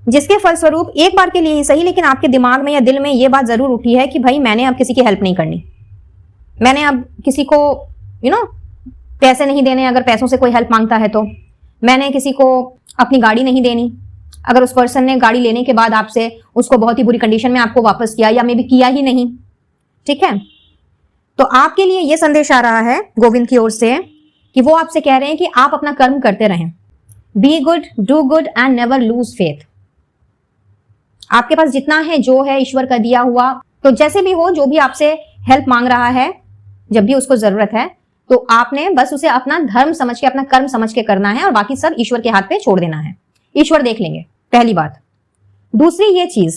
जिसके फलस्वरूप एक बार के लिए ही सही, लेकिन आपके दिमाग में या दिल में यह बात जरूर उठी है कि भाई मैंने अब किसी की हेल्प नहीं करनी, मैंने अब किसी को पैसे नहीं देने अगर पैसों से कोई हेल्प मांगता है तो, मैंने किसी को अपनी गाड़ी नहीं देनी अगर उस पर्सन ने गाड़ी लेने के बाद आपसे उसको बहुत ही बुरी कंडीशन में आपको वापस किया या मे भी किया ही नहीं। ठीक है, तो आपके लिए यह संदेश आ रहा है गोविंद की ओर से कि वो आपसे कह रहे हैं कि आप अपना कर्म करते रहें, be good, do good and never lose faith. आपके पास जितना है, जो है ईश्वर का दिया हुआ, तो जैसे भी हो, जो भी आपसे हेल्प मांग रहा है, जब भी उसको जरूरत है, तो आपने बस उसे अपना धर्म समझ के, अपना कर्म समझ के करना है और बाकी सब ईश्वर के हाथ पे छोड़ देना है। ईश्वर देख लेंगे, पहली बात। दूसरी ये चीज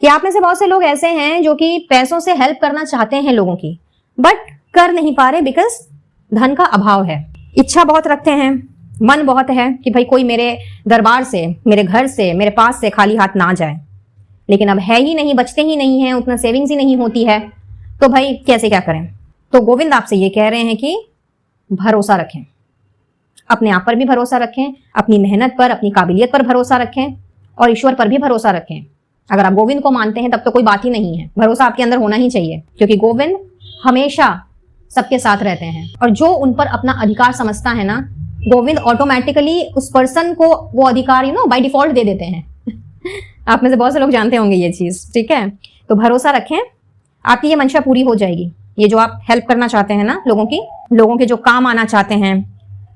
कि आप में से बहुत से लोग ऐसे हैं जो कि पैसों से हेल्प करना चाहते हैं लोगों की, बट कर नहीं पा रहे बिकॉज धन का अभाव है। इच्छा बहुत रखते हैं, मन बहुत है कि भाई कोई मेरे दरबार से, मेरे घर से, मेरे पास से खाली हाथ ना जाए, लेकिन अब है ही नहीं, बचते ही नहीं है, उतना सेविंग्स ही नहीं होती है, तो भाई कैसे क्या करें? तो गोविंद आपसे ये कह रहे हैं कि भरोसा रखें, अपने आप पर भी भरोसा रखें, अपनी मेहनत पर, अपनी काबिलियत पर भरोसा रखें और ईश्वर पर भी भरोसा रखें। अगर आप गोविंद को मानते हैं तब तो कोई बात ही नहीं है, भरोसा आपके अंदर होना ही चाहिए, क्योंकि गोविंद हमेशा सबके साथ रहते हैं और जो उन पर अपना अधिकार समझता है ना, गोविंद ऑटोमेटिकली उस पर्सन को वो अधिकार बाय डिफॉल्ट दे देते हैं। आप में से बहुत से लोग जानते होंगे ये चीज। ठीक है, तो भरोसा रखें, आपकी ये मंशा पूरी हो जाएगी। ये जो आप हेल्प करना चाहते हैं ना लोगों के जो काम आना चाहते हैं,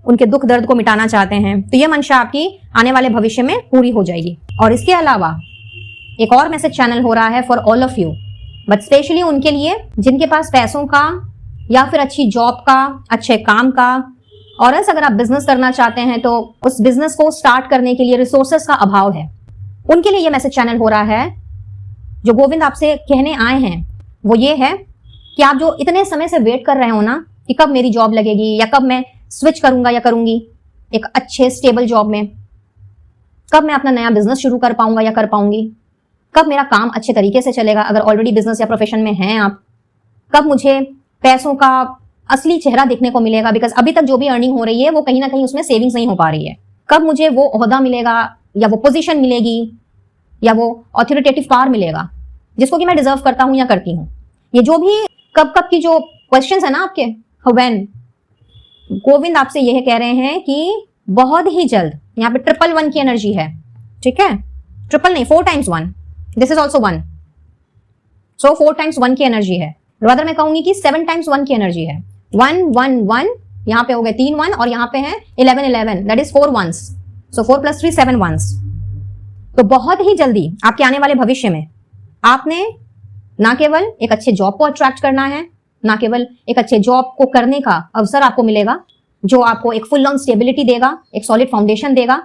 उनके दुख दर्द को मिटाना चाहते हैं, तो ये मंशा आपकी आने वाले भविष्य में पूरी हो जाएगी। और इसके अलावा एक और मैसेज चैनल हो रहा है for all of you, but specially उनके लिए जिनके पास पैसों का या फिर अच्छी जॉब का, अच्छे काम का, और अगर आप बिजनेस करना चाहते हैं तो उस बिजनेस को स्टार्ट करने के लिए रिसोर्सेस का अभाव है, उनके लिए ये मैसेज चैनल हो रहा है। जो गोविंद आपसे कहने आए हैं वो ये है कि आप जो इतने समय से वेट कर रहे हो ना कि कब मेरी जॉब लगेगी या कब मैं स्विच करूंगा या करूंगी एक अच्छे स्टेबल जॉब में, कब मैं अपना नया बिजनेस शुरू कर पाऊंगा या कर पाऊंगी, कब मेरा काम अच्छे तरीके से चलेगा अगर ऑलरेडी बिजनेस या प्रोफेशन में हैं आप, कब मुझे पैसों का असली चेहरा देखने को मिलेगा, बिकॉज अभी तक जो भी अर्निंग हो रही है वो कहीं ना कहीं उसमें सेविंग्स नहीं हो पा रही है, कब मुझे वो ओहदा मिलेगा या वो पोजीशन मिलेगी या वो ऑथोरिटेटिव पावर मिलेगा जिसको कि मैं डिजर्व करता हूं या करती हूं। ये जो भी कब की जो क्वेश्चंस है ना आपके, व्हेन, गोविंद आपसे यह कह रहे हैं कि बहुत ही जल्द, यहाँ पे 111 की एनर्जी है। ठीक है, ट्रिपल नहीं, 4 times 1, this is also 1, so 4 times 1 की एनर्जी है। रादर मैं कहूंगी कि 7 times 1 की एनर्जी है। 1 1 1, यहाँ पे हो गए 3 1 और यहाँ पे है 11 11, that is 4 ones, so 4 + 3 7 ones। तो बहुत ही जल्दी आपके आने वाले भविष्य में आपने ना केवल एक अच्छे जॉब को अट्रैक्ट करना है, ना केवल एक अच्छे जॉब को करने का अवसर आपको मिलेगा जो आपको एक फुल ऑन स्टेबिलिटी देगा, एक सॉलिड फाउंडेशन देगा।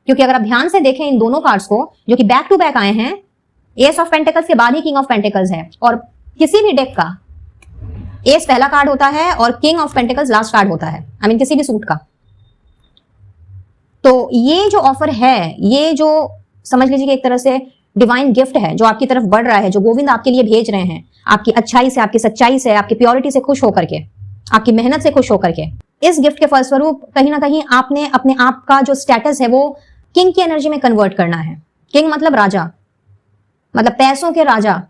क्योंकि अगर आप ध्यान से देखें इन दोनों कार्ड्स को जो कि बैक टू बैक आए हैं, एस ऑफ पेंटिकल्स के बाद ही किंग ऑफ पेंटिकल्स है, और किसी भी डेक का एस पहला कार्ड होता है और king of pentacles last card होता है, किसी भी सूट का। तो ये जो ऑफर है, ये जो समझ लीजिए कि एक तरह से डिवाइन गिफ्ट है जो आपकी तरफ बढ़ रहा है, जो गोविंद आपके लिए भेज रहे हैं, आपकी अच्छाई से, आपकी सच्चाई से, आपकी प्योरिटी से खुश होकर के, आपकी मेहनत से खुश होकर के। इस गिफ्ट के फलस्वरूप कहीं ना कहीं आपने अपने आप का जो स्टेटस है वो किंग की एनर्जी में कन्वर्ट करना है। किंग मतलब राजा, मतलब पैसों के राजा,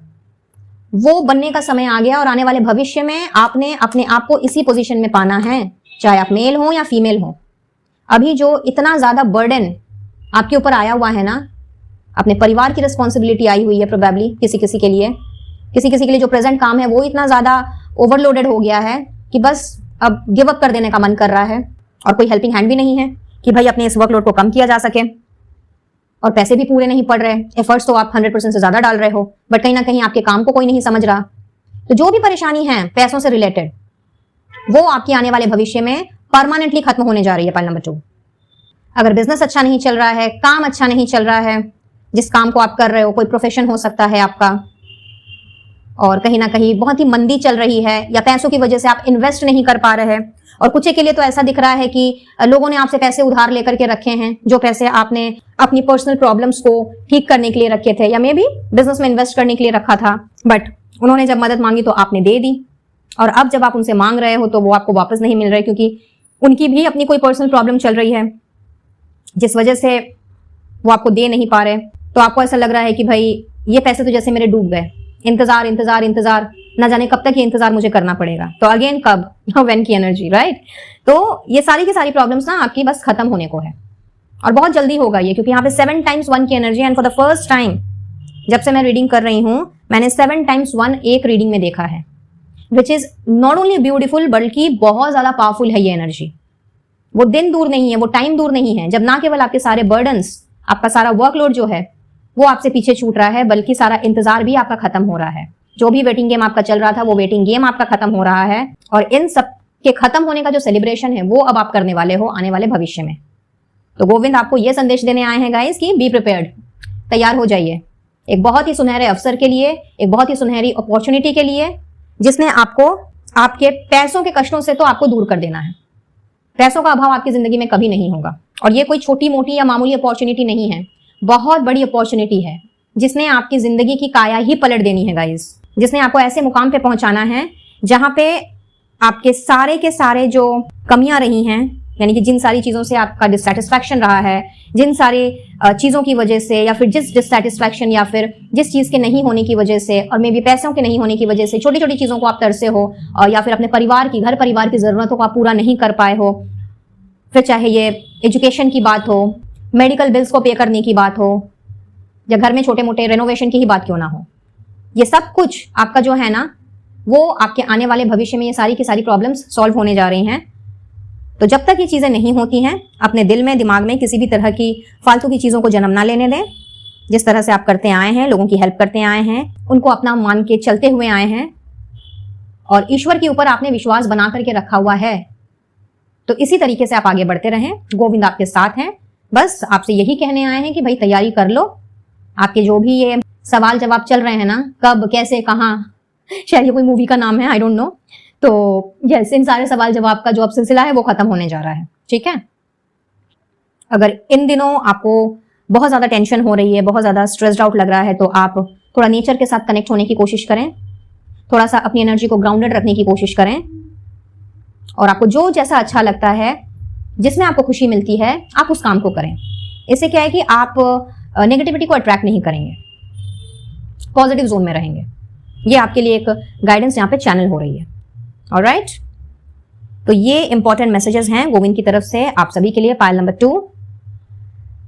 वो बनने का समय आ गया और आने वाले भविष्य में आपने अपने आप को इसी पोजीशन में पाना है, चाहे आप मेल हो या फीमेल हो। अभी जो इतना ज्यादा बर्डन आपके ऊपर आया हुआ है ना, अपने परिवार की रिस्पॉन्सिबिलिटी आई हुई है प्रोबेबली किसी किसी के लिए जो प्रेजेंट काम है वो इतना ज्यादा ओवरलोडेड हो गया है कि बस अब गिव अप कर देने का मन कर रहा है, और कोई हेल्पिंग हैंड भी नहीं है कि भाई अपने इस वर्कलोड को कम किया जा सके, और पैसे भी पूरे नहीं पड़ रहे, एफर्ट्स तो आप 100% से ज्यादा डाल रहे हो, बट कहीं ना कहीं आपके काम को कोई नहीं समझ रहा। तो जो भी परेशानी है पैसों से रिलेटेड, वो आपकी आने वाले भविष्य में परमानेंटली खत्म होने जा रही है। पॉइंट नंबर 2, अगर बिजनेस अच्छा नहीं चल रहा है, काम अच्छा नहीं चल रहा है, जिस काम को आप कर रहे हो, कोई प्रोफेशन हो सकता है आपका, और कहीं ना कहीं बहुत ही मंदी चल रही है, या पैसों की वजह से आप इन्वेस्ट नहीं कर पा रहे हैं, और कुछ के लिए तो ऐसा दिख रहा है कि लोगों ने आपसे पैसे उधार लेकर के रखे हैं, जो पैसे आपने अपनी पर्सनल प्रॉब्लम्स को ठीक करने के लिए रखे थे, या मे बी बिजनेस में इन्वेस्ट करने के लिए रखा था, बट उन्होंने जब मदद मांगी तो आपने दे दी, और अब जब आप उनसे मांग रहे हो तो वो आपको वापस नहीं मिल रहे, क्योंकि उनकी भी अपनी कोई पर्सनल प्रॉब्लम चल रही है जिस वजह से वो आपको दे नहीं पा रहे। तो आपको ऐसा लग रहा है कि भाई ये पैसे तो जैसे मेरे डूब गए, इंतजार इंतजार इंतजार, ना जाने कब तक ये इंतजार मुझे करना पड़ेगा। तो अगेन कब, व्हेन की एनर्जी, राइट। तो ये सारी की सारी प्रॉब्लम्स ना आपकी बस खत्म होने को है, और बहुत जल्दी होगा ये, क्योंकि यहाँ पे 7 times 1 की energy. And for the first time जब से मैं रीडिंग कर रही हूं, मैंने 7 times 1 एक रीडिंग में देखा है, which is not only beautiful बल्कि बहुत ज्यादा पावरफुल है ये एनर्जी। वो दिन दूर नहीं है, वो टाइम दूर नहीं है जब ना केवल आपके सारे बर्डन्स, आपका सारा वर्कलोड जो है वो आपसे पीछे छूट रहा है, बल्कि सारा इंतजार भी आपका खत्म हो रहा है। जो भी वेटिंग गेम आपका चल रहा था वो वेटिंग गेम आपका खत्म हो रहा है, और इन सब के खत्म होने का जो सेलिब्रेशन है वो अब आप करने वाले हो आने वाले भविष्य में। तो गोविंद आपको ये संदेश देने आए हैं गाइस कि बी प्रिपेयर्ड, तैयार हो जाइए एक बहुत ही सुनहरे अवसर के लिए, एक बहुत ही सुनहरी अपॉर्चुनिटी के लिए, जिसने आपको आपके पैसों के कष्टों से तो आपको दूर कर देना है। पैसों का अभाव आपकी जिंदगी में कभी नहीं होगा, और ये कोई छोटी मोटी या मामूली अपॉर्चुनिटी नहीं है, बहुत बड़ी अपॉर्चुनिटी है जिसने आपकी जिंदगी की काया ही पलट देनी है गाइस, जिसने आपको ऐसे मुकाम पे पहुंचाना है जहां पे आपके सारे के सारे जो कमियां रही हैं, यानी कि जिन सारी चीजों से आपका डिससेटिस्फैक्शन रहा है, जिन सारी चीजों की वजह से, या फिर जिस डिससेटिस्फैक्शन या फिर जिस चीज के नहीं होने की वजह से, और मे बी पैसों के नहीं होने की वजह से छोटी छोटी चीजों को आप तरसे हो, या फिर अपने परिवार की, घर परिवार की जरूरतों को आप पूरा नहीं कर पाए हो, फिर चाहे ये एजुकेशन की बात हो, मेडिकल बिल्स को पे करने की बात हो, या घर में छोटे मोटे रेनोवेशन की ही बात क्यों ना हो, ये सब कुछ आपका जो है ना वो आपके आने वाले भविष्य में ये सारी की सारी प्रॉब्लम्स सॉल्व होने जा रही हैं। तो जब तक ये चीजें नहीं होती हैं, अपने दिल में, दिमाग में किसी भी तरह की फालतू की चीजों को जन्म ना लेने दें। जिस तरह से आप करते आए हैं, लोगों की हेल्प करते आए हैं, उनको अपना मान के चलते हुए आए हैं, और ईश्वर के ऊपर आपने विश्वास बना करके रखा हुआ है, तो इसी तरीके से आप आगे बढ़ते रहें। गोविंद आपके साथ हैं। बस आपसे यही कहने आए हैं कि भाई तैयारी कर लो। आपके जो भी ये सवाल जवाब चल रहे हैं ना, कब, कैसे, कहाँ, शायद ये कोई मूवी का नाम है, आई डोंट नो, तो यस, इन सारे सवाल जवाब का जो अब सिलसिला है वो खत्म होने जा रहा है, ठीक है। अगर इन दिनों आपको बहुत ज्यादा टेंशन हो रही है, बहुत ज्यादा स्ट्रेस्ड आउट लग रहा है, तो आप थोड़ा नेचर के साथ कनेक्ट होने की कोशिश करें, थोड़ा सा अपनी एनर्जी को ग्राउंडेड रखने की कोशिश करें, और आपको जो जैसा अच्छा लगता है, जिसमें आपको खुशी मिलती है, आप उस काम को करें। इससे क्या है कि आप नेगेटिविटी को अट्रैक्ट नहीं करेंगे, पॉजिटिव जोन में रहेंगे। ये आपके लिए एक गाइडेंस यहाँ पे चैनल हो रही है। ऑलराइट, तो ये इंपॉर्टेंट मैसेजेस हैं गोविंद की तरफ से आप सभी के लिए, pile number 2।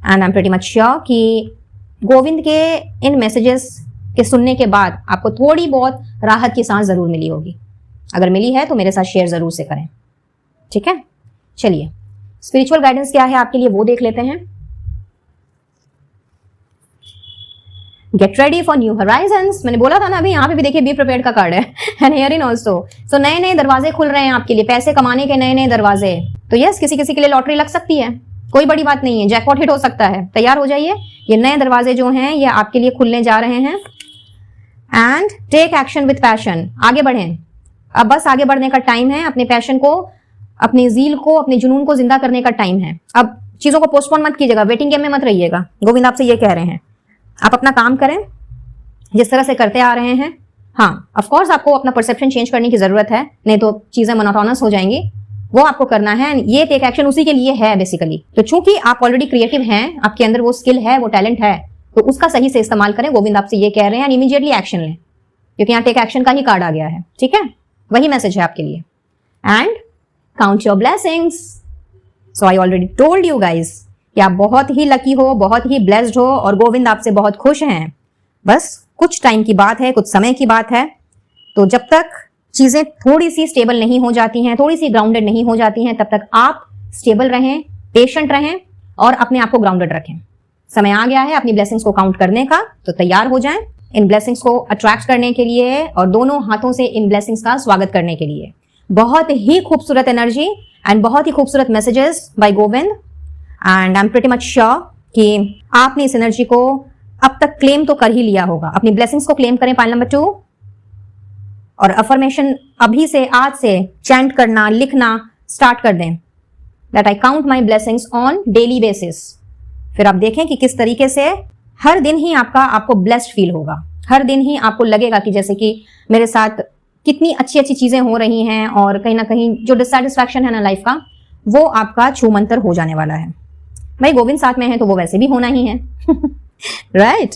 And I am pretty much sure कि गोविंद के इन मैसेजेस के सुनने के बाद आपको थोड़ी बहुत राहत की सांस जरूर मिली होगी। अगर मिली है तो मेरे साथ शेयर जरूर से करें, ठीक है। चलिए, स्पिरिचुअल गाइडेंस क्या है आपके लिए वो देख लेते हैं। Get ready for new Horizons. मैंने बोला था ना, अभी यहाँ पे भी देखिए बी प्रिपेयर्ड का कार्ड है, एंड हियर इन ऑल्सो। सो नए नए दरवाजे खुल रहे हैं आपके लिए, पैसे कमाने के नए नए दरवाजे। तो यस, किसी किसी के लिए लॉटरी लग सकती है, कोई बड़ी बात नहीं है, जैकपॉट हिट हो सकता है। तैयार हो जाइए, ये नए दरवाजे जो हैं ये आपके लिए खुलने जा रहे हैं। And take action with passion. आगे बढ़ें, अब बस आगे बढ़ने का टाइम है। अपने पैशन को, अपने जील को, अपने जुनून को जिंदा करने का टाइम है। अब चीजों को पोस्टपोन मत कीजिएगा, वेटिंग गेम में मत रहिएगा। गोविंद आपसे ये कह रहे हैं, आप अपना काम करें जिस तरह से करते आ रहे हैं। हाँ, ऑफ कोर्स आपको अपना परसेप्शन चेंज करने की जरूरत है, नहीं तो चीजें मोनोटोनस हो जाएंगी। वो आपको करना है, ये टेक एक्शन उसी के लिए है बेसिकली। तो चूंकि आप ऑलरेडी क्रिएटिव हैं, आपके अंदर वो स्किल है, वो टैलेंट है, तो उसका सही से इस्तेमाल करें। गोविंद आपसे ये कह रहे हैं, इमीडिएटली एक्शन लें, क्योंकि यहाँ टेक एक्शन का ही कार्ड आ गया है। ठीक है, वही मैसेज है आपके लिए। And count your blessings. So I already told you guys कि आप बहुत ही लकी हो, बहुत ही ब्लेस्ड हो, और गोविंद आपसे बहुत खुश हैं। बस कुछ टाइम की बात है, कुछ समय की बात है। तो जब तक चीजें थोड़ी सी स्टेबल नहीं हो जाती हैं, थोड़ी सी ग्राउंडेड नहीं हो जाती हैं, तब तक आप स्टेबल रहें, पेशेंट रहें और अपने आप को ग्राउंडेड रखें। समय आ गया है अपनी ब्लेसिंग्स को काउंट करने का, तो तैयार हो जाएं इन ब्लेसिंग्स को अट्रैक्ट करने के लिए और दोनों हाथों से इन ब्लेसिंग्स का स्वागत करने के लिए। बहुत ही खूबसूरत एनर्जी एंड बहुत ही खूबसूरत messages bye Govind, and I am pretty much sure कि आपने इस एनर्जी को अब तक क्लेम तो कर ही लिया होगा। अपनी ब्लेसिंग्स को क्लेम करें, पाइल नंबर 2, और अफर्मेशन अभी से, आज से चैंट करना, लिखना स्टार्ट कर दें, that I count my blessings on daily basis. फिर आप देखें कि किस तरीके से हर दिन ही आपको ब्लेस्ड फील होगा। हर दिन ही आपको लगेगा कि जैसे कि मेरे साथ कितनी अच्छी अच्छी चीजें हो रही हैं, और कहीं ना कहीं जो डिससैटिस्फैक्शन है ना लाइफ का, वो आपका छूमंतर हो जाने वाला है। भाई गोविंद साथ में है तो वो वैसे भी होना ही है। राइट?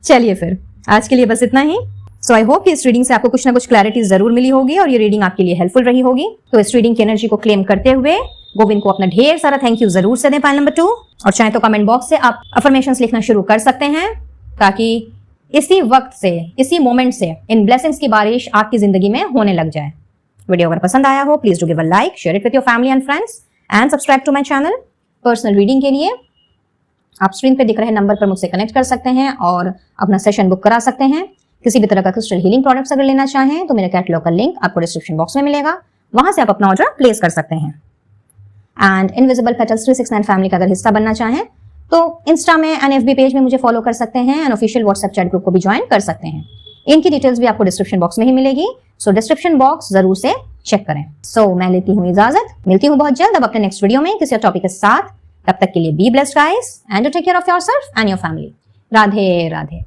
चलिए फिर आज के लिए बस इतना ही। सो आई होप कि इस रीडिंग से आपको कुछ ना कुछ क्लैरिटी जरूर मिली होगी और ये रीडिंग आपके लिए हेल्पफुल रही होगी। तो इस रीडिंग की एनर्जी को क्लेम करते हुए गोविंद को अपना ढेर सारा थैंक यू जरूर से दें, पाइल नंबर 2। और चाहे तो कमेंट बॉक्स से आप अफर्मेशंस लिखना शुरू कर सकते हैं, ताकि इसी वक्त से, इसी मोमेंट से इन ब्लेसिंग्स की बारिश आपकी जिंदगी में होने लग जाए। वीडियो अगर पसंद आया हो, please do give a like, share it with your family and friends, and subscribe to my channel. Personal reading के लिए आप स्क्रीन पे दिख रहे नंबर पर मुझसे कनेक्ट कर सकते हैं और अपना सेशन बुक करा सकते हैं। किसी भी तरह का क्रिस्टल हीलिंग प्रोडक्ट्स अगर लेना चाहें तो मेरे कैटलॉग का लिंक आपको डिस्क्रिप्शन बॉक्स में मिलेगा, वहां से आप अपना ऑर्डर प्लेस कर सकते हैं। एंड इनविजिबल पेटल्स 369 फैमिली का अगर हिस्सा बनना चाहें तो इंस्टा में एंड एफबी पेज में मुझे फॉलो कर सकते हैं, and official WhatsApp chat group को भी ज्वाइन कर सकते हैं। इनकी डिटेल्स भी आपको डिस्क्रिप्शन बॉक्स में ही मिलेगी, सो डिस्क्रिप्शन बॉक्स जरूर से चेक करें। सो मैं लेती हूँ इजाजत, मिलती हूँ बहुत जल्द अब अपने नेक्स्ट वीडियो में किसी टॉपिक के साथ। तब तक के लिए be blessed guys and take care of yourself and your family. Radhe Radhe.